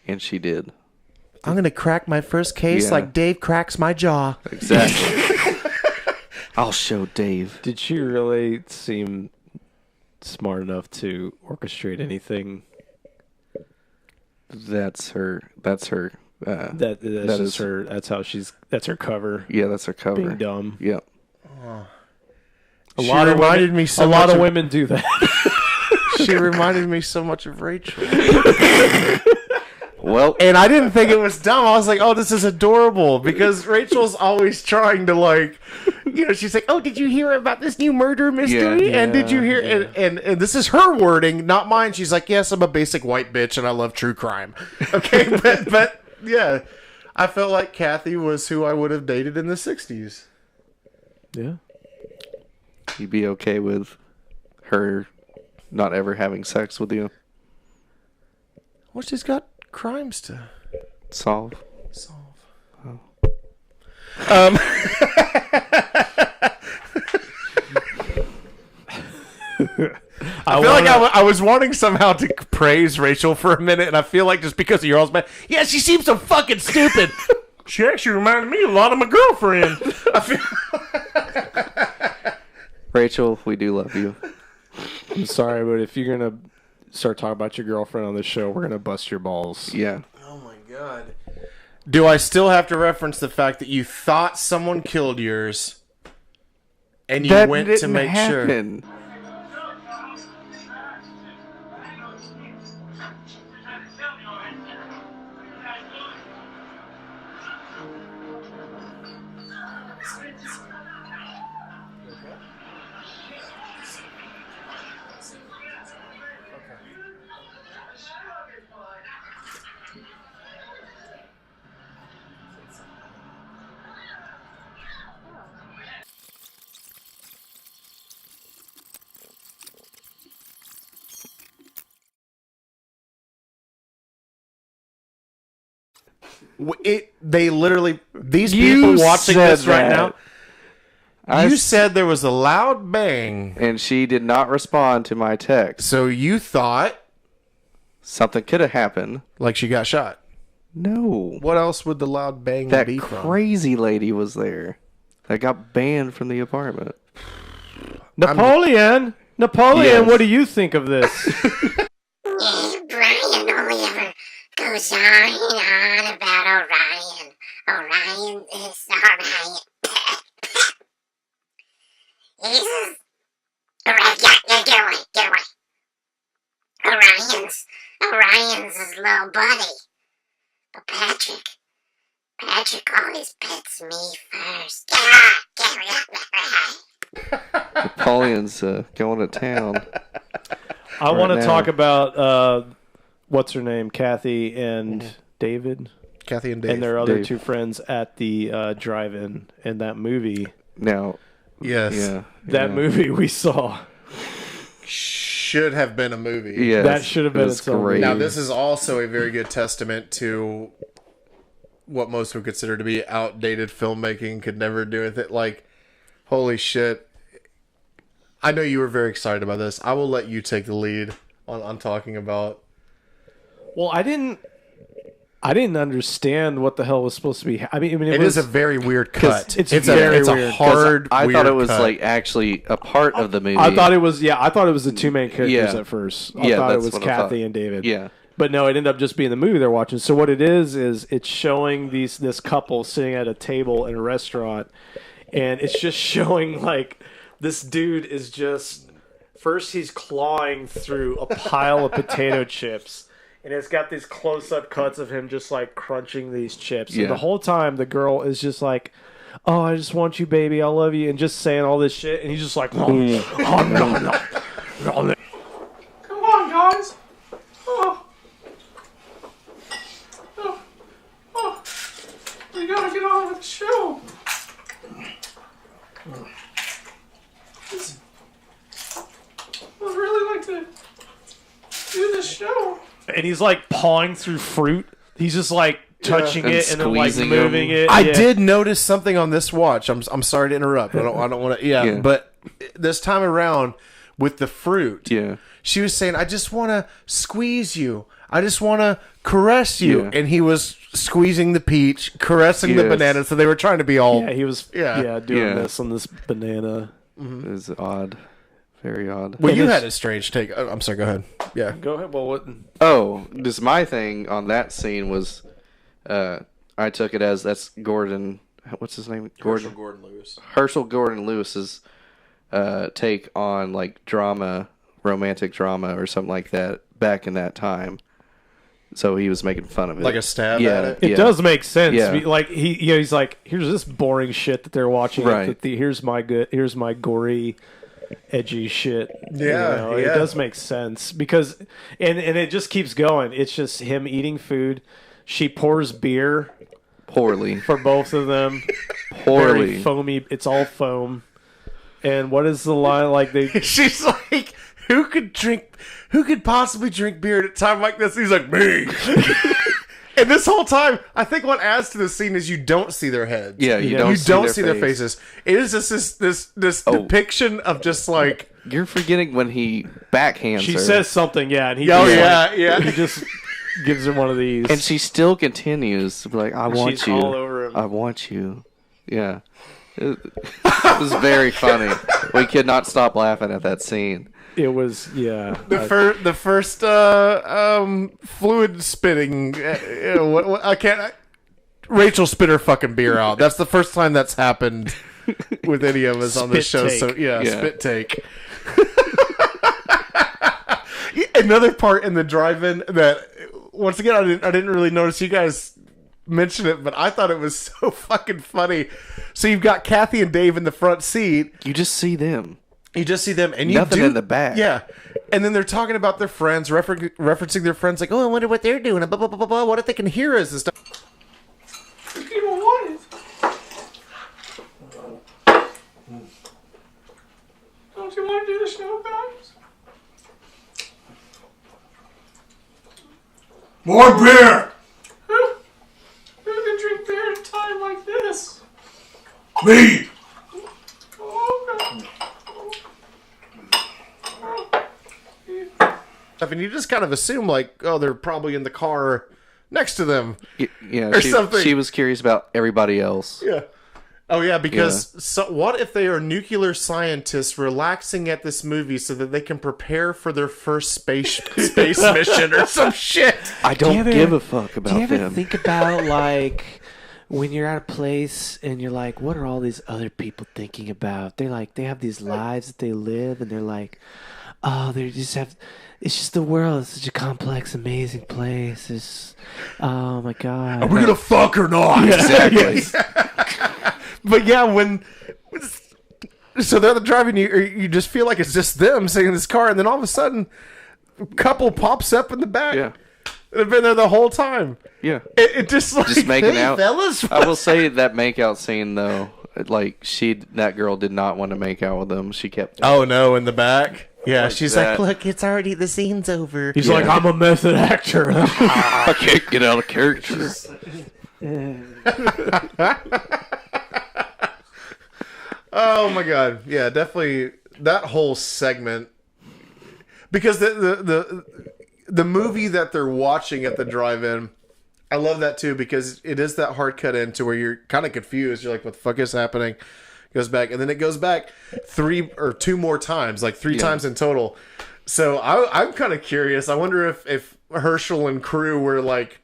S5: And she did.
S3: I'm going to crack my first case like Dave cracks my jaw.
S5: Exactly. I'll show Dave.
S4: Did she really seem smart enough to orchestrate anything?
S5: That's her. That's her
S4: her. That's how she's. That's her cover.
S5: Yeah, that's her cover.
S4: Being dumb.
S5: Yep.
S3: A lot of
S4: women do that.
S3: She reminded me so much of Rachel.
S5: Well,
S3: and I didn't think it was dumb. I was like, oh, this is adorable, because Rachel's always trying to, like, you know, she's like, oh, did you hear about this new murder mystery?
S5: Yeah,
S3: and did you hear?
S5: yeah.
S3: And this is her wording, not mine. She's like, yes, I'm a basic white bitch and I love true crime. Okay, but yeah, I felt like Kathy was who I would have dated in the 60s.
S4: Yeah.
S5: you'd be okay with her not ever having sex with you?
S3: Well, she's got crimes to
S5: Solve.
S3: Oh. I feel like I was wanting somehow to praise Rachel for a minute, and I feel like just because of your husband, yeah, she seems so fucking stupid. She actually reminded me a lot of my girlfriend. I feel
S5: Rachel, we do love you.
S4: I'm sorry, but if you're gonna start talking about your girlfriend on this show, we're gonna bust your balls.
S5: Yeah.
S3: Oh my god. Do I still have to reference the fact that you thought someone killed yours, and you went to make sure? They literally, these people watching this right now, you said there was a loud bang.
S5: And she did not respond to my text.
S3: So you thought
S5: something could have happened.
S3: Like she got shot.
S5: No.
S3: What else would the loud bang
S5: that
S3: be from?
S5: That crazy lady was there. That got banned from the apartment.
S4: Napoleon! Napoleon, yes. What do you think of this?
S6: Brian only ever goes on and on about Orion. Orion is Orion. He's Alright, yeah, get away. Orion's his little buddy. But Patrick always pets me first.
S5: Napoleon's going to town.
S4: I want to talk about what's her name, Kathy and David.
S3: Kathy and Dave.
S4: And their other two friends at the drive-in in that movie.
S5: Now,
S3: yes.
S5: Yeah.
S4: That movie we saw
S3: should have been a movie.
S5: Yeah.
S4: That should have been its own movie.
S3: Now, this is also a very good testament to what most would consider to be outdated filmmaking. Could never do with it. Like, holy shit. I know you were very excited about this. I will let you take the lead on talking about.
S4: Well, I didn't I didn't understand what the hell was supposed to be. I mean,
S3: it is a very weird cut.
S4: It's
S3: very
S4: weird.
S3: a hard.
S5: I
S3: weird
S5: thought it was
S3: cut.
S5: like actually a part of the movie.
S4: I thought it was. Yeah, I thought it was the two main characters
S5: Yeah.
S4: at first. I
S5: Yeah,
S4: thought it
S5: that's
S4: was
S5: what I thought.
S4: Kathy and David.
S5: Yeah.
S4: But no, it ended up just being the movie they're watching. So what it is it's showing this couple sitting at a table in a restaurant, and it's just showing like this dude is just first he's clawing through a pile of potato chips. And it's got these close-up cuts of him just, like, crunching these chips.
S5: Yeah.
S4: And the whole time, the girl is just like, oh, I just want you, baby. I love you. And just saying all this shit. And he's just like, oh, no.
S2: Come on, guys. Oh. We gotta get on with the show. I'd really like to do this show.
S4: And he's, like, pawing through fruit. He's just, like, touching
S5: And
S4: it and then, like,
S5: squeezing
S4: moving
S5: them.
S4: it.
S3: I
S4: Yeah.
S3: did notice something on this watch. I'm sorry to interrupt. I don't want to. Yeah,
S5: Yeah.
S3: but this time around with the fruit,
S5: Yeah.
S3: she was saying, "I just want to squeeze you. I just want to caress you,"
S5: Yeah.
S3: and he was squeezing the peach, caressing the
S5: Yes.
S3: banana. So they were trying to be all.
S4: Yeah, he was
S3: Yeah.
S4: doing
S5: Yeah.
S4: this on this banana.
S5: It was odd. Very odd.
S3: Well,
S4: And
S3: you
S4: it's-
S3: had a strange take. I'm sorry. Go ahead. Yeah.
S4: Go ahead. Well, what?
S5: Oh, just my thing on that scene was, I took it as that's Gordon. What's his name? Gordon
S3: Lewis.
S5: Herschell Gordon Lewis's take on like drama, romantic drama, or something like that back in that time. So he was making fun of it,
S3: Like a stab
S5: yeah,
S3: at it?
S4: It does make sense.
S5: Yeah.
S4: Like he's like, here's this boring shit that they're watching.
S5: Right.
S4: Here's my gory, edgy shit.
S3: Yeah,
S4: It
S3: yeah.
S4: does make sense because, and it just keeps going. It's just him eating food. She pours beer
S5: poorly,
S4: for both of them.
S5: poorly.
S4: Very foamy. It's all foam. And what is the line like? They
S3: She's like, who could possibly drink beer at a time like this? He's like, me. And this whole time, I think what adds to the scene is you don't see their heads.
S5: Yeah, you
S3: you
S5: don't
S3: see their
S5: face.
S3: faces. It is just this
S5: Oh.
S3: depiction of just like,
S5: You're forgetting when he backhands
S4: she
S5: her,
S4: says something, yeah, and he
S3: oh
S4: just,
S3: yeah,
S4: like,
S3: yeah.
S4: he just gives her one of these.
S5: and she still continues to be like, "I want
S4: She's
S5: you,
S4: all over him.
S5: I want you." Yeah, it was very funny. We could not stop laughing at that scene.
S4: It was, yeah.
S3: The first fluid spitting. I can't. Rachel spit her fucking beer out. That's the first time that's happened with any of us on this show.
S4: Spit
S3: So
S4: take.
S3: yeah,
S5: Yeah.
S3: spit take. Another part in the drive-in that, once again, I didn't really notice you guys mention it, but I thought it was so fucking funny. So you've got Kathy and Dave in the front seat.
S5: You just see them.
S3: You just see them, and you
S5: Nothing
S3: do,
S5: in the back.
S3: Yeah, and then they're talking about their friends, referencing their friends, like, "Oh, I wonder what they're doing." Blah blah blah blah blah. What if they can hear us and stuff?
S2: The people want it. Don't you want to do the show, guys?
S7: More beer!
S2: Who can drink beer at a time like this?
S7: Me!
S2: Oh, okay.
S3: I mean, you just kind of assume, like, oh, they're probably in the car next to them.
S5: Yeah,
S3: Or something.
S5: She was curious about everybody else.
S3: Yeah. Oh yeah, because so, what if they are nuclear scientists relaxing at this movie so that they can prepare for their first space mission or some shit?
S5: I don't
S8: ever-
S5: give a fuck
S8: Do
S5: about
S8: you ever
S5: them.
S8: think about like when you're at a place and you're like, what are all these other people thinking about? They're like, they have these lives that they live, and they're like, oh, they just have. It's just the world. It's such a complex, amazing place. It's, oh my god.
S3: Are we gonna fuck or not?
S5: Exactly.
S3: But yeah, so they're driving, you just feel like it's just them sitting in this car, and then all of a sudden, a couple pops up in the back.
S5: Yeah.
S3: They've been there the whole time.
S5: Yeah.
S3: It just like,
S5: Just making
S3: hey,
S5: out.
S3: fellas.
S5: I will say that makeout scene though, like that girl did not want to make out with them. She kept.
S3: Oh no, in the back. Yeah,
S5: Like
S3: she's
S5: that.
S3: like, look, it's already, the scene's over.
S4: He's like, I'm a method actor.
S5: I can't get out of character.
S3: Oh my god, yeah, definitely that whole segment, because the movie that they're watching at the drive-in I love that too because it is that hard cut in to where you're kind of confused. You're like, what the fuck is happening? Goes back, and then it goes back 2 more times, like 3 times in total. So I'm kind of curious. I wonder if Herschell and crew were like,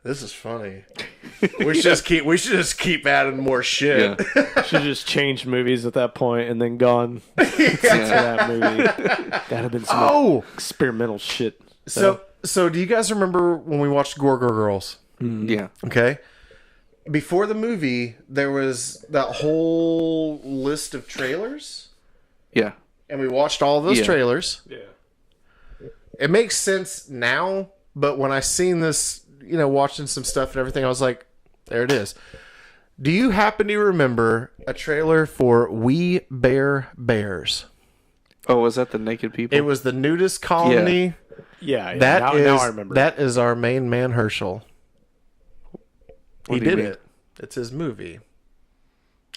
S3: this is funny. We should just keep adding more shit.
S4: Yeah. Should just change movies at that point and then gone to that movie. That'd have been some experimental shit.
S3: So do you guys remember when we watched Gore Girls?
S5: Yeah.
S3: Okay. Before the movie, there was that whole list of trailers.
S5: Yeah.
S3: And we watched all of those trailers.
S4: Yeah.
S3: It makes sense now, but when I seen this, watching some stuff and everything, I was like, there it is. Do you happen to remember a trailer for We Bear Bears?
S5: Oh, was that the naked people?
S3: It was the Nudist colony.
S4: Yeah.
S3: Now I
S4: remember.
S3: That is our main man, Herschell.
S5: What
S3: He
S5: do you
S3: did
S5: mean?
S3: it. It's his movie.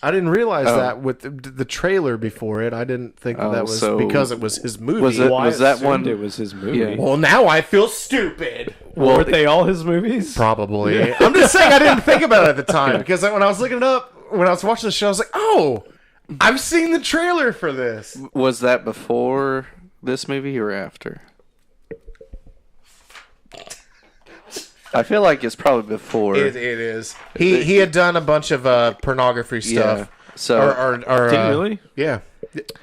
S3: I didn't realize that with the trailer before it. I didn't think that was because it was his movie.
S4: Was that one? It was his movie.
S5: Yeah.
S3: Well, now I feel stupid.
S4: Well, weren't they all his movies?
S3: Probably. Yeah. I'm just saying I didn't think about it at the time because when I was looking it up, when I was watching the show, I was like, oh, I've seen the trailer for this.
S5: Was that before this movie or after? I feel like it's probably before.
S3: It is. He had done a bunch of pornography stuff.
S5: Yeah. So
S3: or
S4: did he really?
S3: Yeah.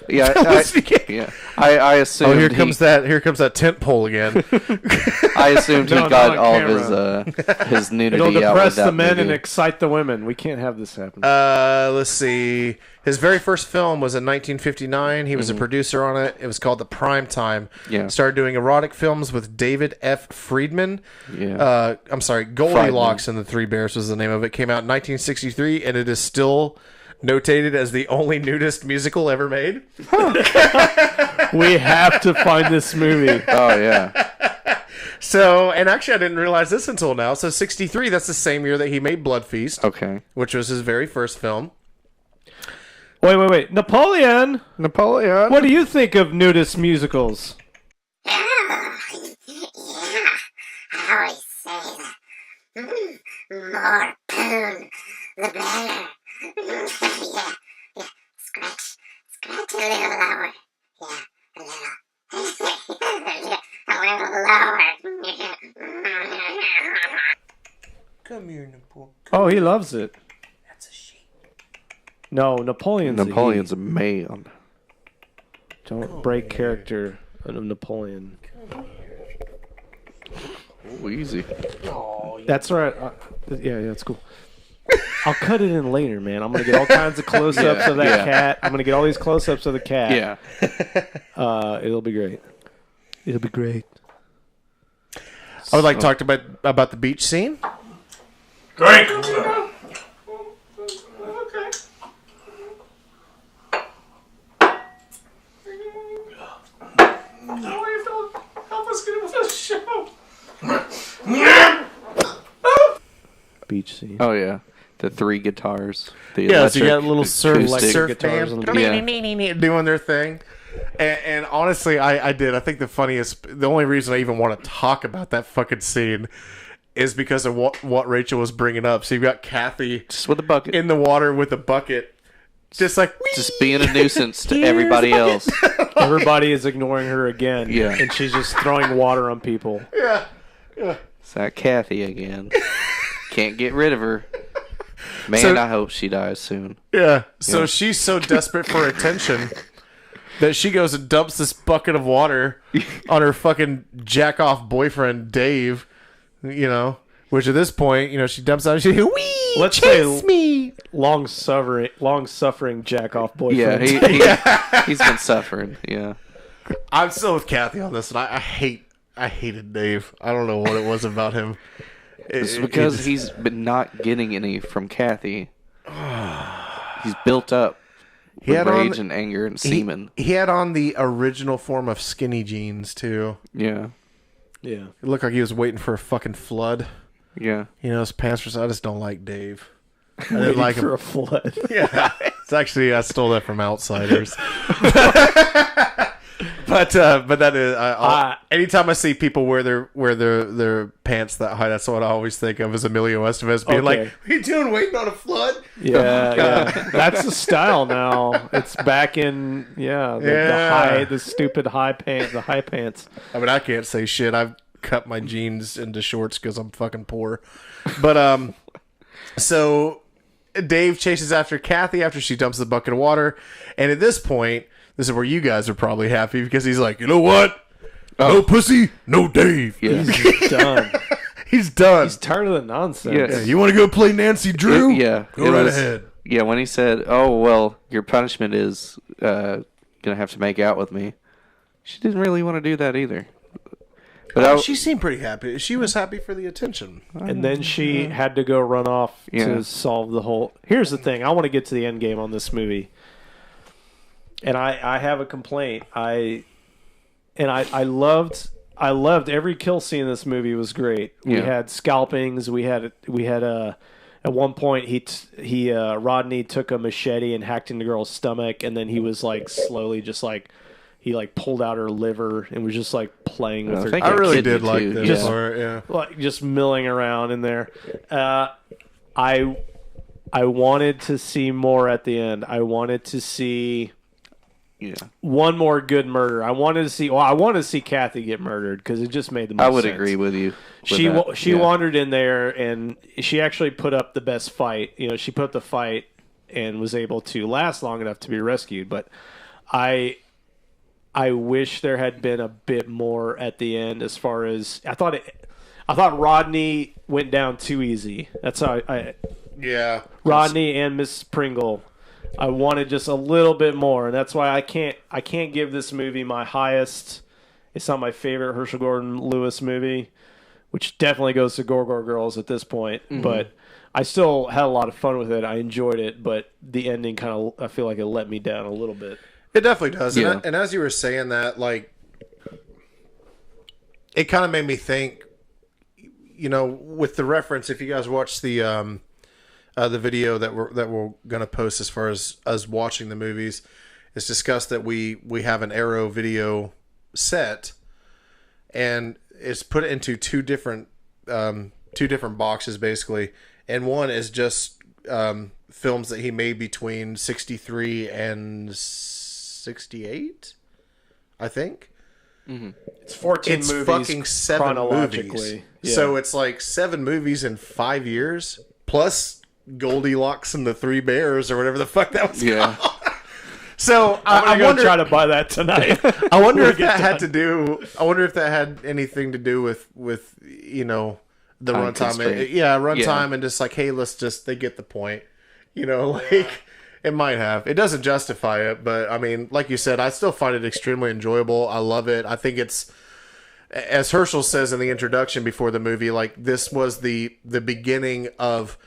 S5: Yeah, I assumed.
S3: Oh, here comes that tent pole again.
S5: I assumed he got all
S4: camera.
S5: of his nudity
S4: It'll
S5: out
S4: depress
S5: with that
S4: the men
S5: movie.
S4: and excite the women. We can't have this happen.
S3: Let's see. His very first film was in 1959. He was a producer on it. It was called The Prime Time.
S5: Yeah.
S3: Started doing erotic films with David F. Friedman.
S5: Yeah.
S3: I'm sorry, Goldilocks and the Three Bears was the name of it. Came out in 1963, and it is still notated as the only nudist musical ever made.
S4: We have to find this movie.
S5: Oh yeah.
S3: So, and actually, I didn't realize this until now. So, 63. That's the same year that he made Blood Feast.
S5: Okay.
S3: Which was his very first film.
S4: Wait. Napoleon. What do you think of nudist musicals?
S6: Oh, yeah. I always say that. More poon, the better. Yeah. Scratch a little lower. Yeah, a little. A little lower.
S3: Come here, Napoleon.
S4: Oh, he loves it.
S3: That's a sheep.
S4: No, Napoleon's
S5: a man.
S4: Don't break character of Napoleon.
S5: Ooh, easy.
S4: That's right. Yeah, that's cool. I'll cut it in later, man. I'm gonna get all kinds of close-ups of that cat. I'm gonna get all these close-ups of the cat.
S5: Yeah.
S4: It'll be great. It'll be great.
S3: I would like to talk about the beach scene.
S7: Drink.
S4: Beach scene.
S5: Oh yeah. The 3 guitars. The
S3: Yeah, so you got a little
S5: acoustic.
S3: surf
S4: guitars
S3: band
S5: Yeah.
S3: doing their thing. And honestly, I did. I think the only reason I even want to talk about that fucking scene is because of what Rachel was bringing up. So you've got Kathy
S5: Just with a bucket.
S3: in the water with a bucket, just like
S5: Just being a nuisance to everybody else.
S4: Everybody is ignoring her again.
S5: Yeah.
S4: And she's just throwing water on people.
S3: yeah.
S5: It's that Kathy again. Can't get rid of her. Man,
S3: So-
S5: I hope she dies soon.
S3: Yeah. So she's so desperate for attention that she goes and dumps this bucket of water on her fucking jack-off boyfriend, Dave, which at this point, she dumps out and she, wee,
S4: Let's
S3: chase
S4: say
S3: me.
S4: long suffering jack off
S5: Yeah,
S4: boyfriend.
S5: he's been suffering. Yeah.
S3: I'm still with Kathy on this, and I hated Dave. I don't know what it was about him.
S5: It's because he's been not getting any from Kathy. He's built up
S3: He
S5: with
S3: had
S5: rage
S3: on-
S5: and anger and semen.
S3: He had on the original form of skinny jeans, too.
S5: Yeah.
S4: Yeah.
S3: It looked like he was waiting for a fucking flood.
S5: Yeah.
S3: His pants were. I just don't like Dave. I didn't like
S4: for
S3: him.
S4: a flood.
S3: Yeah, it's actually I stole that from Outsiders. but that is anytime I see people wear their pants that high, that's what I always think of as Emilio Estevez being like, "What are you doing, waiting on a flood?"
S4: Yeah. That's the style now. It's back in the stupid high pants.
S3: I mean, I can't say shit. I've cut my jeans into shorts because I'm fucking poor. But so Dave chases after Kathy after she dumps the bucket of water, and at this point, this is where you guys are probably happy because he's like, you know what? No pussy, no Dave.
S5: Yeah.
S4: He's done.
S3: He's done.
S4: He's tired of the nonsense.
S5: Yeah.
S3: You want to go play Nancy Drew?
S5: Go right ahead. Yeah, when he said, "Oh well, your punishment is gonna have to make out with me," she didn't really want to do that either. But
S3: she seemed pretty happy. She was happy for the attention.
S4: And then she had to go run off to solve the whole... Here's the thing. I want to get to the end game on this movie. And I have a complaint. I loved every kill scene in this movie. Was great. We had scalpings. We had at one point Rodney took a machete and hacked into the girl's stomach, and then he was like slowly just like he like pulled out her liver and was just like playing with her.
S3: I really did like this part. Yeah,
S4: like just milling around in there. I wanted to see more at the end. I wanted to see one more good murder. I wanted to see Kathy get murdered because it just made the most sense.
S5: I would agree with you.
S4: She wandered in there and she actually put up the best fight. You know, she put up the fight and was able to last long enough to be rescued. But I wish there had been a bit more at the end. As far as I thought Rodney went down too easy. That's how Rodney and Miss Pringle. I wanted just a little bit more, and that's why I can't give this movie my highest. It's not my favorite Herschell Gordon Lewis movie, which definitely goes to Gore Gore Girls at this point. Mm-hmm. But I still had a lot of fun with it. I enjoyed it, but the ending I feel like it let me down a little bit.
S3: It definitely does. Yeah. And as you were saying that, like, it kind of made me think, you know, with the reference, if you guys watch the video that we're going to post as far as us watching the movies, it's discussed that we have an Arrow video set, and it's put into two different boxes basically, and one is just films that he made between 63 and 68, I think.
S4: Mm-hmm. It's 14
S3: it's
S4: movies
S3: fucking 7 movies. Yeah. So it's like 7 movies in 5 years, plus Goldilocks and the Three Bears or whatever the fuck that was called. So
S4: I wonder, try to buy that tonight.
S3: I wonder if that had to do. I wonder if that had anything to do with you know, the runtime. Runtime and just like, hey, they get the point. You know, like it might have. It doesn't justify it, but I mean, like you said, I still find it extremely enjoyable. I love it. I think it's, as Herschell says in the introduction before the movie, like this was the beginning of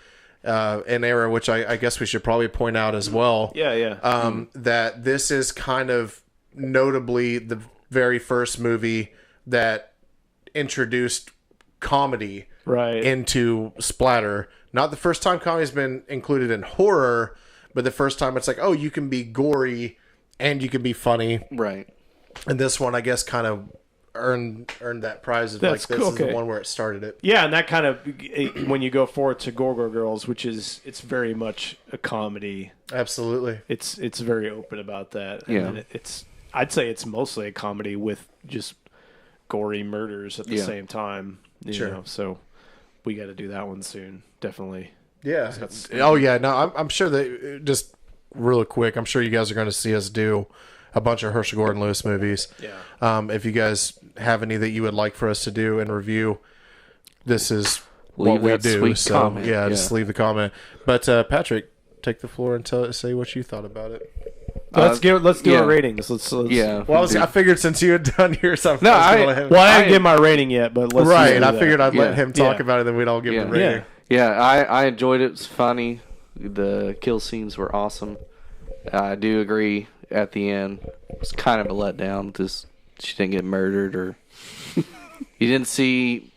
S3: an era, which I guess we should probably point out as well. That this is kind of notably the very first movie that introduced comedy into splatter. Not the first time comedy's been included in horror, but the first time it's like, oh, you can be gory and you can be funny.
S5: Right.
S3: And this one, I guess, kind of earned that prize of
S4: That's
S3: like, this is the one where it started it.
S4: Yeah, and that kind of, when you go forward to Gore Gore Girls, which is, it's very much a comedy.
S3: Absolutely.
S4: It's very open about that. And I'd say it's mostly a comedy with just gory murders at the same time. You know, so we got to do that one soon. Definitely.
S3: Yeah. Oh, yeah. No, I'm sure that, just real quick, I'm sure you guys are going to see us do a bunch of Herschell Gordon Lewis movies. Yeah. If you guys have any that you would like for us to do and review, this is what we do. So comment. Just leave the comment. But Patrick, take the floor and say what you thought about it.
S4: Let's do our ratings. Let's
S3: Well, I figured since you had done yours, I
S4: didn't give my rating yet, but let's
S3: I figured I'd let him talk about it, then we'd all give the rating.
S5: Yeah, I enjoyed it. It was funny. The kill scenes were awesome. I do agree at the end. It was kind of a letdown. Just she didn't get murdered, or you didn't see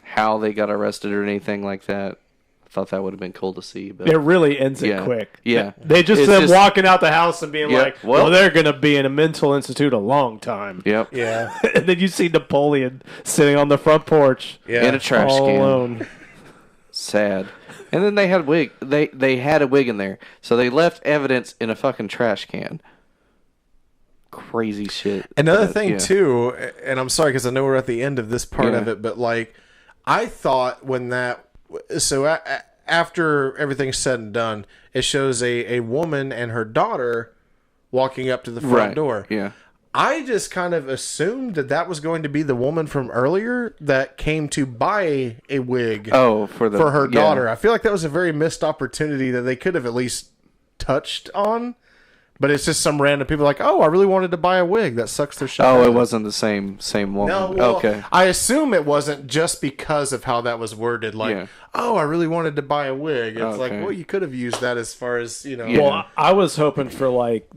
S5: how they got arrested or anything like that. I thought that would have been cool to see. But
S4: It really ends it
S5: Yeah.
S4: quick.
S5: Yeah.
S4: They just
S5: It's
S4: them
S5: just-
S4: walking out the house and being
S5: Yeah,
S4: like, well, they're going to be in a mental institute a long time.
S5: Yep.
S3: Yeah.
S4: And then you see Napoleon sitting on the front porch
S3: Yeah.
S5: In a trash
S4: all
S5: can.
S4: alone.
S5: Sad. And then they had a wig. They had a wig in there, so they left evidence in a fucking trash can. Crazy shit.
S3: Another
S5: But,
S3: thing
S5: yeah.
S3: too, and I'm sorry because I know we're at the end of this part
S5: Yeah.
S3: of it, but like I thought when that after everything's said and done, it shows a woman and her daughter walking up to the front
S5: Right.
S3: door.
S5: Yeah.
S3: I just kind of assumed that was going to be the woman from earlier that came to buy a wig
S5: Oh, for
S3: her
S5: yeah.
S3: daughter. I feel like that was a very missed opportunity that they could have at least touched on. But it's just some random people like, oh, I really wanted to buy a wig. That sucks their shit.
S5: Oh,
S3: out.
S5: it wasn't the same woman.
S3: No, well,
S5: Okay.
S3: I assume it wasn't just because of how that was worded. Like,
S5: Yeah.
S3: oh, I really wanted to buy a wig. It's like,
S5: Okay.
S3: well, you could have used that as far as, you know.
S5: Yeah.
S4: Well, I was hoping for like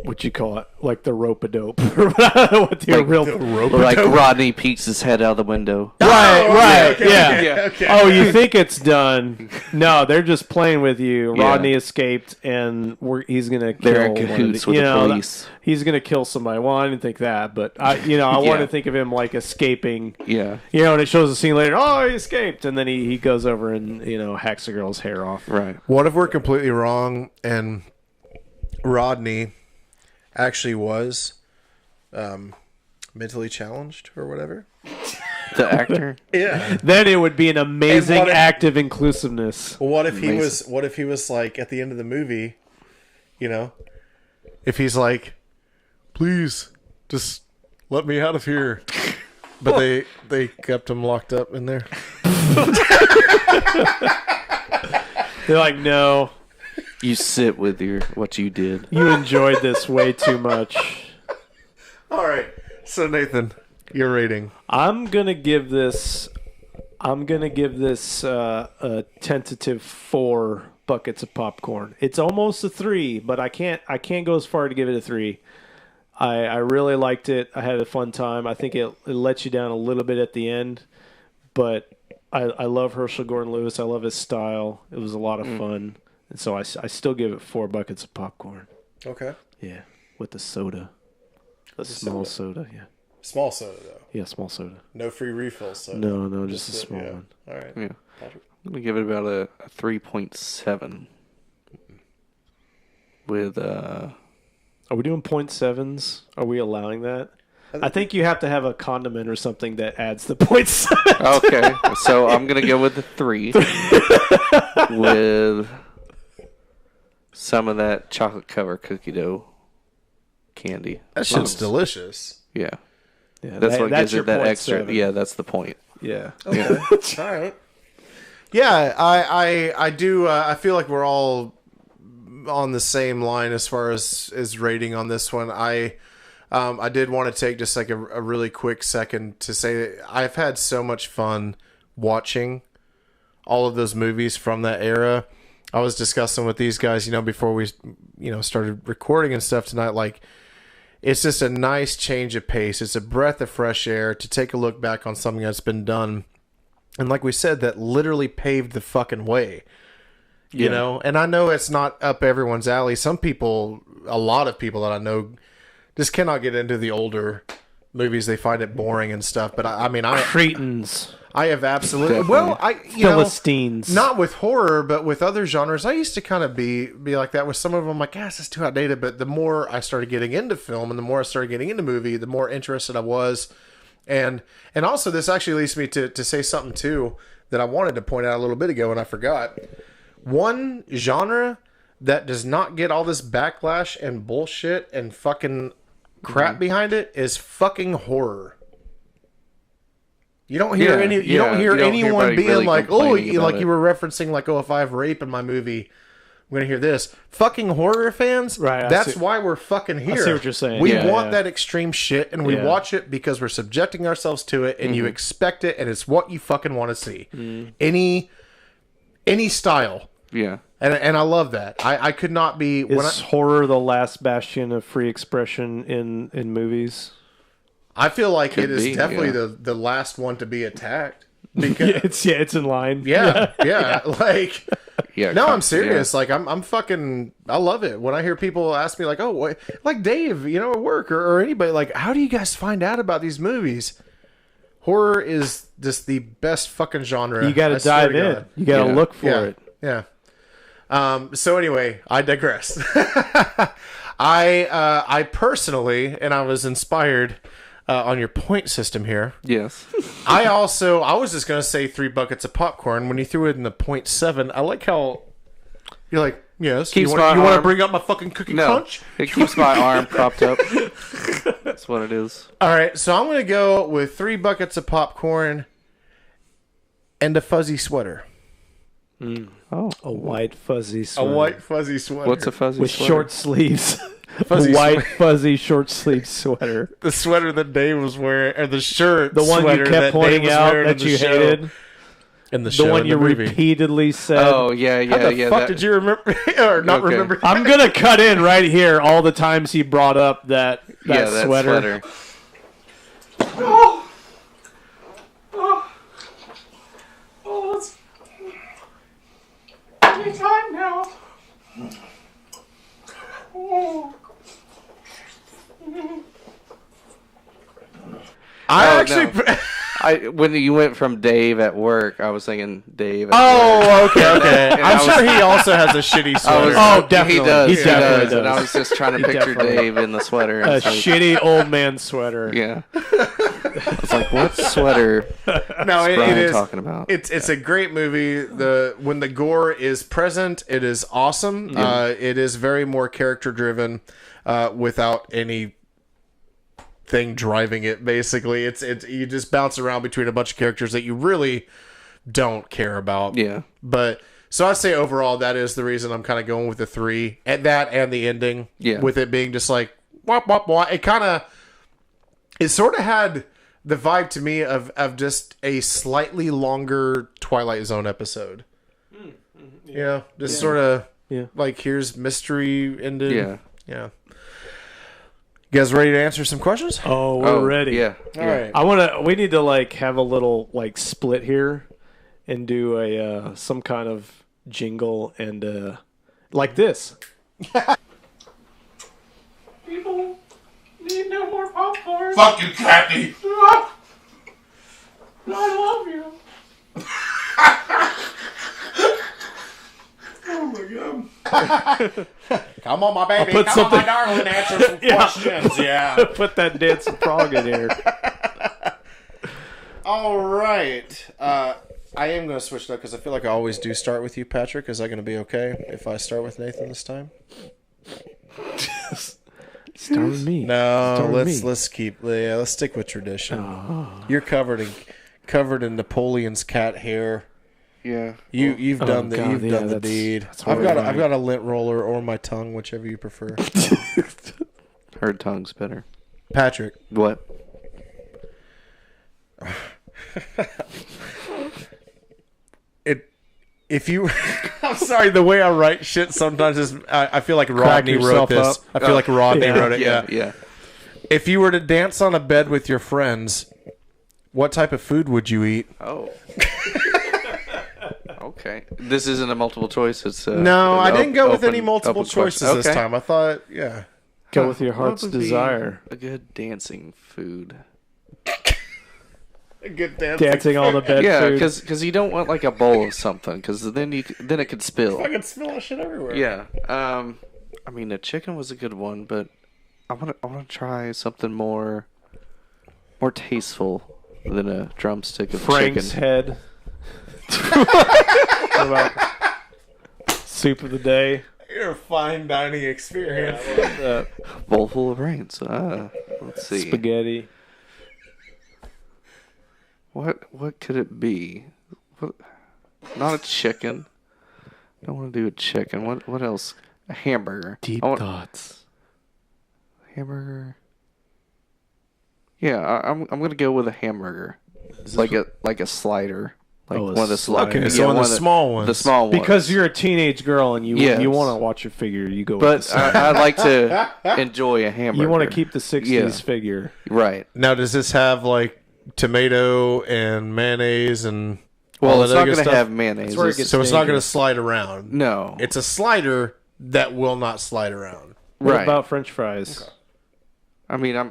S4: what you call it, like the rope-a-dope. I don't know what the real
S5: Or like Rodney peeks his head out the window.
S4: Right,
S3: okay,
S4: yeah.
S3: okay.
S4: Oh, you think it's done? No, they're just playing with you.
S5: Yeah.
S4: Rodney escaped, and he's gonna kill.
S5: They're in
S4: one of
S5: cahoots
S4: the-
S5: with
S4: you
S5: the
S4: know,
S5: police.
S4: He's gonna kill somebody. Well, I didn't think that, but I want to think of him like escaping.
S5: Yeah.
S4: And it shows a scene later. Oh, he escaped, and then he goes over and hacks a girl's hair off.
S5: Right.
S3: What if we're completely wrong and Rodney actually was mentally challenged or whatever?
S5: The actor.
S3: Yeah.
S4: Then it would be an amazing
S3: And what if-
S4: act of inclusiveness.
S3: Well, what if he
S5: Amazing.
S3: was? What if he was like at the end of the movie? If he's like, "Please, just let me out of here," but they kept him locked up in there.
S4: They're like, no,
S5: You sit with what you did.
S4: you enjoyed this way too much.
S3: All right. So Nathan, your rating?
S4: I'm gonna give this a tentative 4 buckets of popcorn. It's almost a 3, but I can't go as far to give it a 3. I really liked it. I had a fun time. I think it let you down a little bit at the end, but I love Herschell Gordon Lewis. I love his style. It was a lot of fun, and so I still give it 4 buckets of popcorn.
S3: Okay.
S4: Yeah, with the soda, a small soda. Yeah,
S3: Small soda though.
S4: yeah, small soda.
S3: No free refills. Soda.
S4: No, just a small
S3: yeah.
S4: one.
S3: All right.
S5: Yeah. I'm going to give it about a 3.7. With,
S4: Are we doing 0.7s? Are we allowing that? I think you have to have a condiment or something that adds the 0.7.
S5: okay. So I'm going to go with the 3. With some of that chocolate covered cookie dough candy.
S3: That shit's delicious.
S5: Yeah.
S4: Yeah,
S5: That's what gives
S4: your
S5: it that
S4: 0.7.
S5: extra. Yeah, that's the point.
S4: Yeah.
S3: Okay. All right. Yeah, I do. I feel like we're all on the same line as far as rating on this one. I did want to take just like a really quick second to say that I've had so much fun watching all of those movies from that era. I was discussing with these guys, before we, started recording and stuff tonight, like, it's just a nice change of pace. It's a breath of fresh air to take a look back on something that's been done. And like we said, that literally paved the fucking way. You know? And I know it's not up everyone's alley. Some people, a lot of people that I know, just cannot get into the older movies. They find it boring and stuff. But I mean,
S4: Cretans.
S3: I have absolutely.
S5: Definitely.
S3: Well,
S4: Philistines.
S3: not with horror, but with other genres. I used to kind of be like that with some of them. Like, this is too outdated. But the more I started getting into film and the more I started getting into movie, the more interested I was. And also, this actually leads me to say something too that I wanted to point out a little bit ago and I forgot. One genre that does not get all this backlash and bullshit and fucking crap behind it is fucking horror. You don't hear
S5: You don't hear
S3: anyone
S5: anybody
S3: being
S5: really
S3: like,
S5: complaining about
S3: like
S5: it.
S3: you were referencing, like, if I have rape in my movie, I'm gonna hear this. Fucking horror fans,
S4: Right, I
S3: that's
S4: see-
S3: why we're fucking here.
S4: see what you're saying.
S3: We
S4: Yeah,
S3: want
S4: yeah.
S3: that extreme shit, and we
S4: Yeah.
S3: watch it because we're subjecting ourselves to it, and you expect it, and it's what you fucking want to see. Any style,
S5: Yeah.
S3: and I love that. I could not be when
S4: Is horror the last bastion of free expression in movies?
S3: I feel like
S5: Could
S3: it is
S5: be,
S3: definitely
S5: yeah.
S3: the last one to be attacked. Because,
S4: it's in line.
S3: yeah. Like,
S5: Yeah.
S3: no, I'm serious. Like, I'm fucking, I love it. When I hear people ask me, like, oh, what, like Dave, at work or anybody, like, how do you guys find out about these movies? Horror is just the best fucking genre.
S4: You got to dive in.
S3: God.
S4: You got to look for it.
S3: Yeah. So anyway, I digress. I personally, and I was inspired on your point system here.
S5: Yes.
S3: I was just going to say 3 buckets of popcorn. When you threw it in the 0.7, I like how you're like, yes, you want to bring up my fucking cookie crunch?
S5: It keeps my arm propped up. That's what it is.
S3: All right, so I'm going to go with 3 buckets of popcorn and a fuzzy sweater.
S5: Oh.
S4: A white fuzzy sweater.
S3: A white fuzzy sweater.
S5: What's a fuzzy
S4: with
S5: sweater?
S4: short sleeves.
S3: Fuzzy
S4: a white
S3: sweater.
S4: fuzzy short sleeve sweater.
S3: The sweater that Dave was wearing, or the shirt,
S4: The one you
S3: sweater
S4: kept
S3: that
S4: pointing
S3: Dave was
S4: out
S3: wearing
S4: that
S3: in the
S4: you
S3: show.
S4: hated.
S3: In the
S4: The
S3: show,
S4: one
S3: in
S4: you
S3: the movie.
S4: repeatedly said.
S5: Oh, yeah.
S3: How the fuck did you remember or not
S5: Okay.
S3: remember?
S4: I'm gonna cut in right here all the times he brought up that sweater.
S2: Oh, it's time now. Oh.
S5: When you went from Dave at work, I was thinking Dave at work.
S3: Oh, okay.
S5: And
S3: I'm sure he also has a shitty sweater.
S5: He does.
S4: He definitely does.
S5: And I was just trying to picture
S4: definitely-
S5: Dave in the sweater.
S4: A
S5: It's like,
S4: shitty old man sweater.
S5: yeah. I was like, what sweater
S3: No,
S5: is
S3: it
S5: Brian
S3: is.
S5: talking about?
S3: It's a great movie. When the gore is present, it is awesome. It is very more character driven, without any thing driving it. Basically, it's you just bounce around between a bunch of characters that you really don't care about.
S5: Yeah.
S3: But so I'd say overall that is the reason I'm kind of going with the 3 and that and the ending.
S5: Yeah.
S3: With it being just like wop wop wop. It sort of had the vibe to me of just a slightly longer Twilight Zone episode. Just sort of like here's mystery ended.
S5: Yeah.
S3: Yeah. You guys ready to answer some questions?
S4: Oh, we're ready.
S5: Yeah.
S3: All right.
S4: We need to have a little split here and do a some kind of jingle and like this.
S2: People need no more popcorn.
S7: Fuck you, Kathy.
S2: I love you.
S7: Oh my god.
S3: Come on, my baby.
S4: put
S3: Come
S4: something-
S3: on, my darling. Answer some questions. Yeah.
S4: Put that dancing frog in here.
S3: All right. I am going to switch it up because I feel like I always do start with you, Patrick. Is that going to be okay if I start with Nathan this time?
S4: Start with me.
S3: No,
S4: Start with
S3: let's stick with tradition.
S4: Oh.
S3: You're covered in Napoleon's cat hair.
S5: Yeah.
S3: You've done the
S4: God,
S3: done the
S4: that's-
S3: deed.
S4: that's
S3: I've got
S4: horrifying.
S3: a lint roller or my tongue, whichever you prefer.
S5: Her tongue's better.
S3: Patrick,
S5: What?
S3: if you, I'm sorry, the way I write shit sometimes is I feel like Rodney wrote
S4: yourself
S3: this.
S4: up.
S3: I feel like Rodney
S4: Yeah.
S3: wrote it. Yeah.
S5: Yeah.
S3: If you were to dance on a bed with your friends, what type of food would you eat?
S5: Oh. Okay. This isn't a multiple choice. It's
S3: No, I didn't go with any
S5: open-
S3: multiple
S5: open question.
S3: choices this
S5: Okay.
S3: time. I thought, yeah.
S4: Go with your
S5: What
S4: heart's
S5: would be
S4: desire.
S5: A good dancing food.
S3: A good dance.
S4: Dancing on the bed
S5: Yeah,
S4: food.
S5: because you don't want like a bowl of something, because then it could spill.
S3: I can smell that shit everywhere.
S5: Yeah. I mean, a chicken was a good one, but I want to try something more tasteful than a drumstick of
S4: Frank's
S5: chicken.
S4: head. What about soup of the day?
S3: You're a fine dining experience.
S5: Bowl full of brains. Let's see.
S4: Spaghetti.
S5: What could it be? Not a chicken. Don't want to do a chicken. What else? A hamburger.
S4: Deep
S5: I want-
S4: thoughts.
S5: Hamburger. Yeah, I'm gonna go with a hamburger, like a slider, like
S4: Oh, a
S5: one of the
S4: slider.
S3: Okay,
S5: yeah,
S3: so one of the
S5: the
S3: small ones.
S5: The small ones.
S4: Because you're a teenage girl and you
S5: Yes.
S4: want to watch your figure, you go with
S5: But
S4: the size.
S5: I like to enjoy a hamburger.
S4: You want to keep the 60s
S5: Yeah.
S4: figure.
S5: right.
S3: Now, does this have like tomato and mayonnaise and
S5: Well,
S3: all
S5: it's
S3: that
S5: not
S3: other
S5: going to
S3: stuff.
S5: have mayonnaise.
S4: where it gets
S3: So it's not going to
S4: dangerous.
S3: slide around.
S5: No.
S3: It's a slider that will not slide around.
S4: What
S5: Right.
S4: about French fries?
S5: I mean, I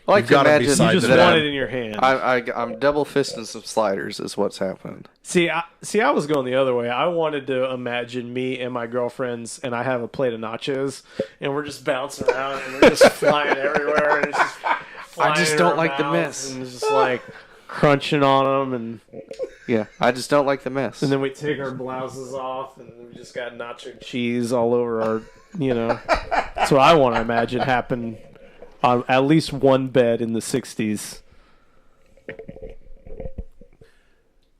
S5: like
S3: You've
S5: to
S3: gotta be
S5: imagine
S3: side
S4: You just
S3: that
S4: want
S3: I'm-
S4: it in your hand.
S5: I'm double fisting some sliders is what's happened.
S4: See, I was going the other way. I wanted to imagine me and my girlfriends, and I have a plate of nachos, and we're just bouncing around, and we're just flying everywhere, and it's just flying
S5: just
S4: in
S5: don't
S4: our
S5: like the
S4: mouths,
S5: mess.
S4: and it's just like crunching on them,
S5: Yeah, I just don't like the mess.
S4: and then we take our blouses off, and we just got nacho cheese all over our, That's what I want to imagine happen on at least one bed in the 60s.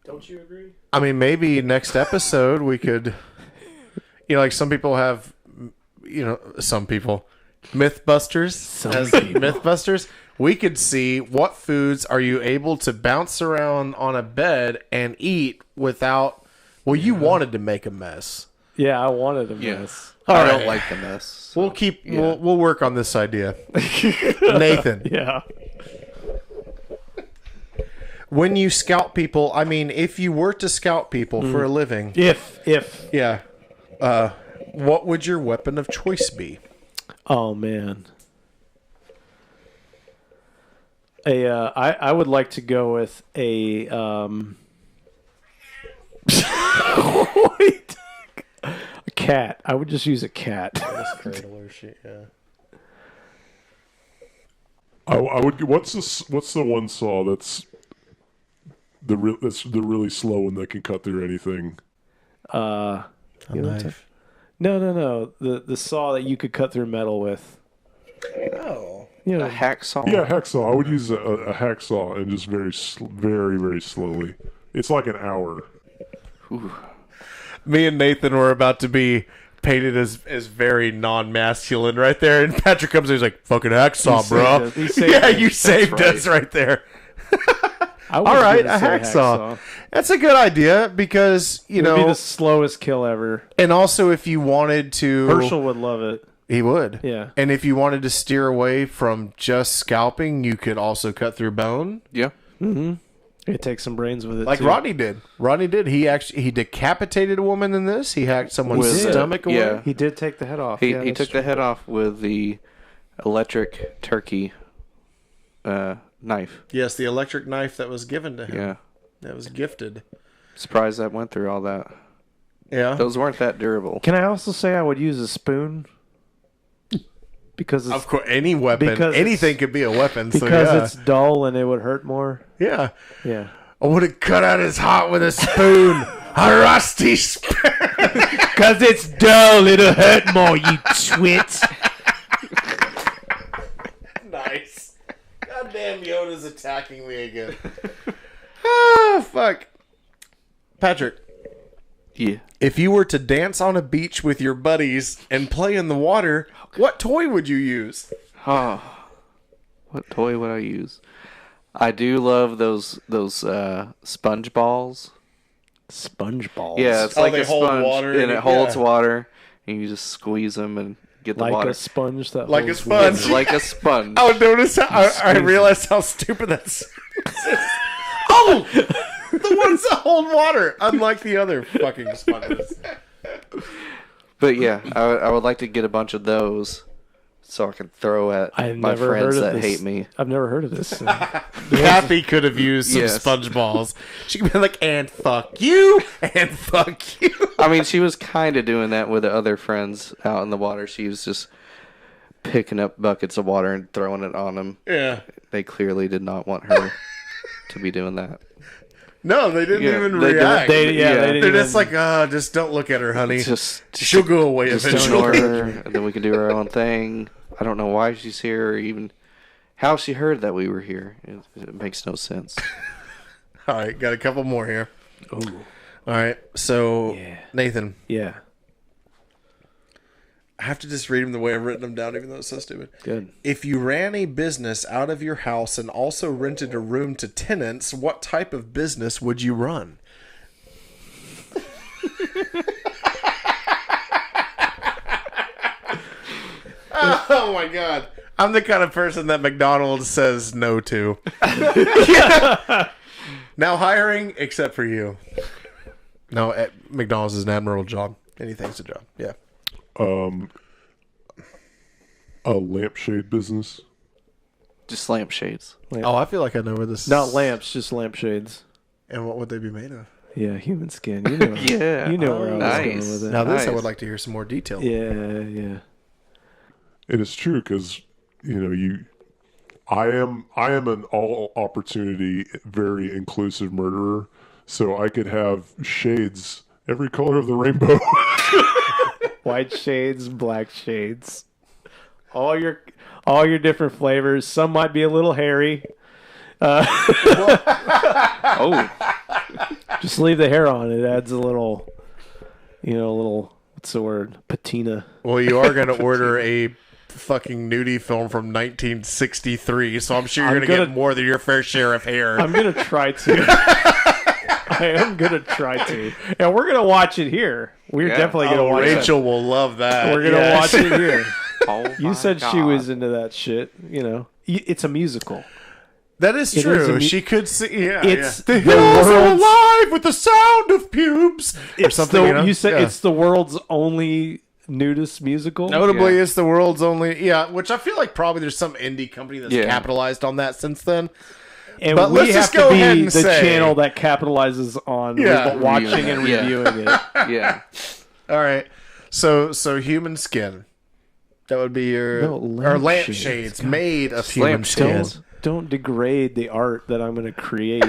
S4: Don't you agree?
S3: I mean, maybe next episode we could, like some people have, some people, Mythbusters. As Mythbusters, we could see what foods are you able to bounce around on a bed and eat without. Well, you wanted to make a mess.
S4: Yeah, I wanted a
S5: Yeah.
S4: mess.
S5: I
S3: right.
S5: don't like the mess.
S3: We'll keep. We'll work on this idea. Nathan,
S4: Yeah.
S3: when you scout people, I mean, if you were to scout people for a living,
S4: If.
S3: yeah, what would your weapon of choice be?
S4: Oh, man. I would like to go with a wait. A cat. I would just use a cat.
S7: I would. What's the one saw that's the really slow and that can cut through anything?
S3: A knife.
S4: No. The saw that you could cut through metal with.
S3: Oh.
S4: You
S5: A
S4: know,
S5: hacksaw.
S7: Yeah, hacksaw. I would use a hacksaw and just very, very slowly. It's like an hour.
S3: Me and Nathan were about to be painted as very non-masculine right there, and Patrick comes in, he's like, "Fucking hacksaw, bro."
S4: He saved
S3: Yeah,
S4: us.
S3: you saved
S4: That's right.
S3: us right there.
S4: I was
S3: All right,
S4: gonna
S3: a
S4: say
S3: hacksaw. That's a good idea because
S4: It'd be the slowest kill ever.
S3: and also if you wanted to,
S4: Herschel would love it.
S3: he would.
S4: Yeah.
S3: And if you wanted to steer away from just scalping, you could also cut through bone,
S5: Yeah.
S4: It takes some brains with it.
S3: like
S4: too.
S3: Rodney did. Rodney did. He decapitated a woman in this. He hacked someone's
S5: With,
S3: stomach away.
S5: yeah.
S4: He did take the head off.
S5: He
S4: Yeah,
S5: he
S4: that's
S5: took the head off with the electric turkey knife.
S3: Yes, the electric knife that was given to him.
S5: Yeah.
S3: That was gifted.
S5: Surprised that went through all that.
S3: Yeah.
S5: Those weren't that durable.
S4: Can I also say I would use a spoon? Because it's,
S3: Of course, any weapon,
S4: Because
S3: anything
S4: it's-
S3: could be a weapon. So
S4: because
S3: yeah.
S4: it's dull and it would hurt more.
S3: Yeah.
S4: Yeah.
S3: I would have cut out his heart with a spoon. A rusty spoon.
S4: Because it's dull, it'll hurt more, you twit.
S3: Nice. Goddamn Yoda's attacking me again. Ah, fuck. Patrick,
S5: Yeah.
S3: if you were to dance on a beach with your buddies and play in the water, what toy would you use?
S5: Oh, what toy would I use? I do love those sponge balls.
S4: Sponge balls.
S5: Yeah, it's
S3: Oh,
S5: like
S3: they
S5: a
S3: hold
S5: sponge,
S3: water
S5: and
S3: and
S5: it holds
S3: yeah.
S5: water, and you just squeeze them and get the
S4: Like
S5: water.
S4: a sponge that
S3: Like a
S4: holds
S3: sponge.
S5: It's like a sponge.
S3: Oh, notice how I realized how stupid that's. Oh, the ones that hold water, unlike the other fucking sponges.
S5: But yeah, I would like to get a bunch of those so I can throw at
S4: I've
S5: my
S4: never
S5: friends
S4: heard of
S5: that
S4: this.
S5: hate me.
S4: I've never heard of this.
S3: Kathy could have used some
S5: Yes.
S3: sponge balls. She could be like, and fuck you, and fuck you.
S5: I mean, she was kind of doing that with the other friends out in the water. She was just picking up buckets of water and throwing it on them.
S3: Yeah.
S5: They clearly did not want her to be doing that.
S3: No, they didn't
S5: Yeah,
S3: even
S5: they didn't-
S3: react.
S4: they didn't
S3: They're
S4: even,
S3: just like, just don't look at her, honey.
S5: Just
S3: She'll go away
S5: Just ignore
S3: eventually.
S5: her, and then we can do our own thing. I don't know why she's here, or even how she heard that we were here. It makes no sense.
S3: All right, got a couple more here. All right, so Nathan,
S4: yeah,
S3: I have to just read them the way I've written them down, even though it's so stupid.
S4: good.
S3: If you ran a business out of your house and also rented a room to tenants, what type of business would you run? Oh my god. I'm the kind of person that McDonald's says no to. Now hiring, except for you. No, at McDonald's is an admirable job. Anything's a job. Yeah.
S7: A lampshade business.
S5: Just lampshades.
S3: Oh, I feel like I know where this is.
S4: Not lamps, just lampshades.
S3: And what would they be made of?
S4: Yeah, human skin. You know,
S5: Yeah.
S4: you know where I was
S5: Nice.
S4: going with it.
S3: Now this I
S5: Nice.
S3: would like to hear some more detail.
S4: Yeah.
S7: And it's true because I am an all opportunity, very inclusive murderer. So I could have shades, every color of the rainbow.
S4: White shades, black shades, all your different flavors. Some might be a little hairy.
S5: Oh,
S4: Just leave the hair on. It adds a little, what's the word? Patina.
S3: Well, you are going to order a fucking nudie film from 1963, so I'm sure you're going to get more than your fair share of hair.
S4: I'm gonna try to. I am gonna try to, and we're gonna watch it here. We're definitely gonna watch
S3: Rachel will love that.
S4: it. We're gonna watch it here.
S5: oh
S4: You
S5: my
S4: said she
S5: God.
S4: was into that shit. It's a musical.
S3: That is
S4: It
S3: true.
S4: is a
S3: She could see. Yeah,
S4: It's
S3: the
S4: the
S3: hills are
S4: world's-
S3: alive with the sound of pubes, or something.
S4: You said
S3: Yeah.
S4: it's the world's only nudist musical.
S3: Notably,
S5: Yeah.
S3: it's the world's only. Yeah, which I feel like probably there's some indie company that's
S5: Yeah.
S3: capitalized on that since then.
S4: And
S3: But
S4: we
S3: let's
S4: have
S3: just
S4: to
S3: go
S4: be
S3: ahead and
S4: the
S3: say-
S4: channel that capitalizes on watching and
S5: Yeah.
S4: reviewing it.
S5: Yeah.
S3: All right, so human skin. That would be your
S4: No,
S3: or
S4: lampshades.
S3: lampshades made of human
S5: Lampshades.
S3: skin.
S4: Don't degrade the art that I'm going to create.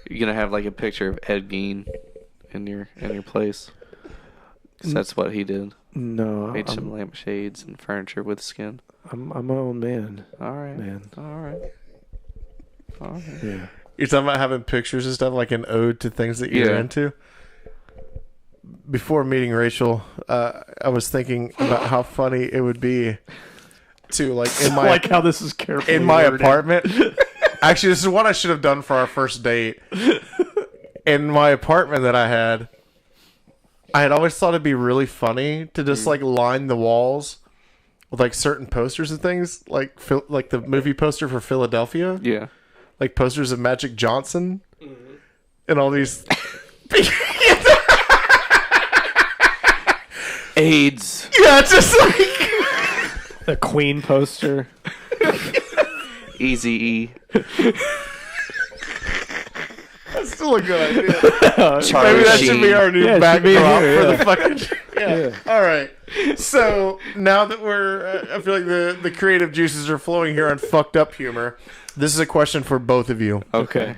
S5: You're gonna have like a picture of Ed Gein in your place. 'Cause that's what he did.
S4: No,
S5: Made some lampshades and furniture with skin.
S4: I'm my own man.
S5: All right.
S4: Man.
S5: All right. All right.
S4: Yeah.
S3: You're talking about having pictures and stuff like an ode to things that you're
S5: Yeah.
S3: into. Before meeting Rachel, I was thinking about how funny it would be to like in my
S4: like how this is carefully
S3: in my
S4: worded.
S3: apartment. Actually, this is what I should have done for our first date. In my apartment that I had always thought it'd be really funny to just like line the walls with like certain posters and things, like the movie poster for Philadelphia,
S5: Yeah.
S3: like posters of Magic Johnson, and all these.
S5: AIDS.
S3: Yeah, just like.
S4: The Queen poster.
S5: Easy E.
S3: That's still a good idea.
S5: Charlie
S3: Maybe that
S5: Sheen.
S3: should be our new
S4: Yeah, it should be
S3: backdrop
S4: here,
S3: for
S4: yeah.
S3: the fucking. Yeah. All right. So now that we're, I feel like the creative juices are flowing here on fucked up humor. This is a question for both of you.
S5: Okay.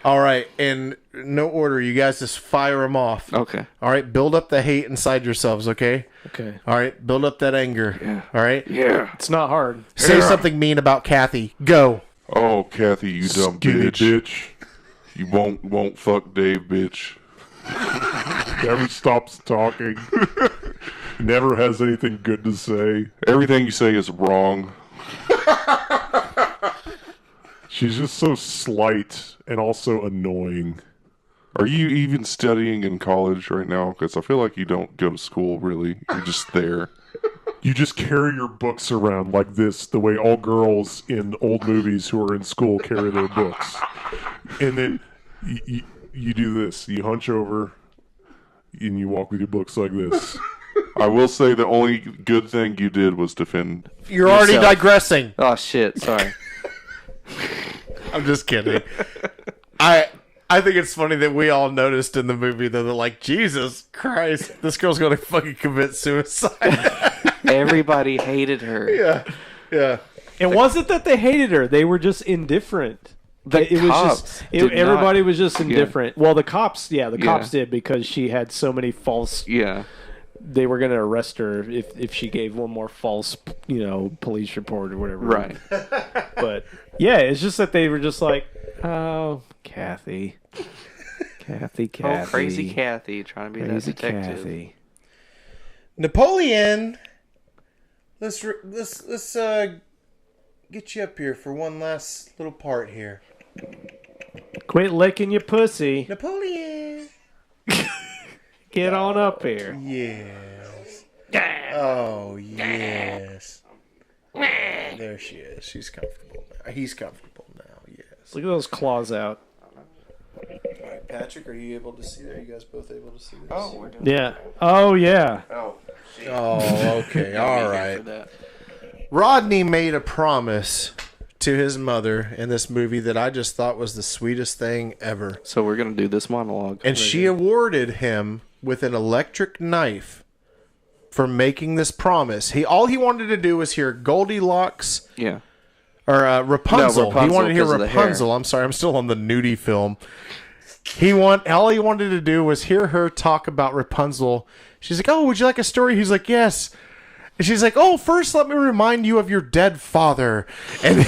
S3: All right, in no order, you guys just fire them off.
S5: Okay.
S3: All right, build up the hate inside yourselves. Okay.
S4: Okay.
S3: All right, build up that anger.
S5: Yeah.
S3: All right.
S5: Yeah.
S4: It's not hard.
S3: Say something mean about Kathy. Go.
S7: Oh, Kathy, you dumb
S3: Skinny
S7: bitch. You won't fuck Dave, bitch. Never stops talking. Never has anything good to say. Everything you say is wrong. She's just so slight and also annoying. Are you even studying in college right now? Because I feel like you don't go to school, really. You're just there. You just carry your books around like this, the way all girls in old movies who are in school carry their books. And then you do this. You hunch over and you walk with your books like this. I will say the only good thing you did was defend.
S3: You're already
S5: Yourself.
S3: digressing.
S5: Oh shit. Sorry.
S3: I'm just kidding. I think it's funny that we all noticed in the movie that they're like, Jesus Christ, this girl's gonna fucking commit suicide.
S5: Everybody hated her.
S3: Yeah.
S4: It wasn't that they hated her; they were just indifferent.
S5: The
S4: it was
S5: cops
S4: just
S5: did
S4: everybody
S5: not-
S4: was just indifferent. Well, the cops, the cops did because she had so many false.
S5: Yeah.
S4: They were going to arrest her if she gave one more false, police report or whatever.
S5: Right.
S4: But yeah, it's just that they were just like, oh, Kathy.
S5: Oh, crazy Kathy trying to be
S4: Crazy
S5: that detective.
S4: Kathy.
S3: Napoleon, let's get you up here for one last little part here.
S4: Quit licking your pussy.
S3: Napoleon.
S4: Get on up here.
S3: Yes. Oh yes. There she is. She's comfortable now. He's comfortable now, yes.
S4: Look at those claws out.
S3: All right, Patrick, are you able to see that? Are you guys both able to see this?
S5: Oh, we're doing
S4: Yeah. Oh, yeah.
S5: Oh, shit.
S3: Oh, okay. All right. Rodney made a promise to his mother in this movie that I just thought was the sweetest thing ever.
S5: So we're going to do this monologue.
S3: And she awarded him with an electric knife for making this promise. All he wanted to do was hear Goldilocks
S5: Yeah.
S3: or Rapunzel.
S5: No, Rapunzel,
S3: He wanted to hear
S5: 'cause of the hair.
S3: Rapunzel. I'm sorry, I'm still on the nudie film. All he wanted to do was hear her talk about Rapunzel. She's like, "Oh, would you like a story?" He's like, "Yes." And she's like, "Oh, first let me remind you of your dead father." And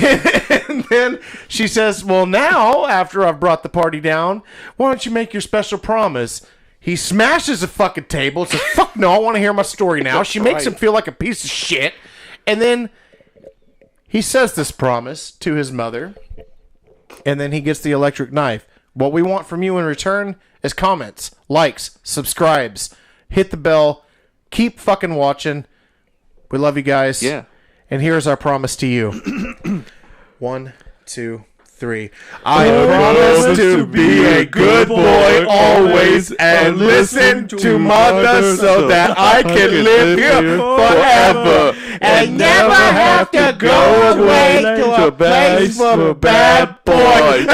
S3: then she says, "Well, now, after I've brought the party down, why don't you make your special promise?" He smashes a fucking table and says, "Fuck no, I want to hear my story now." She makes him feel like a piece of shit. And then he says this promise to his mother. And then he gets the electric knife. What we want from you in return is comments, likes, subscribes, hit the bell, keep fucking watching. We love you guys.
S5: Yeah.
S3: And here's our promise to you. 1, 2, 3. I promise to be a good boy always and listen to mother so that I can live here forever and never have to go away to a place for bad boys.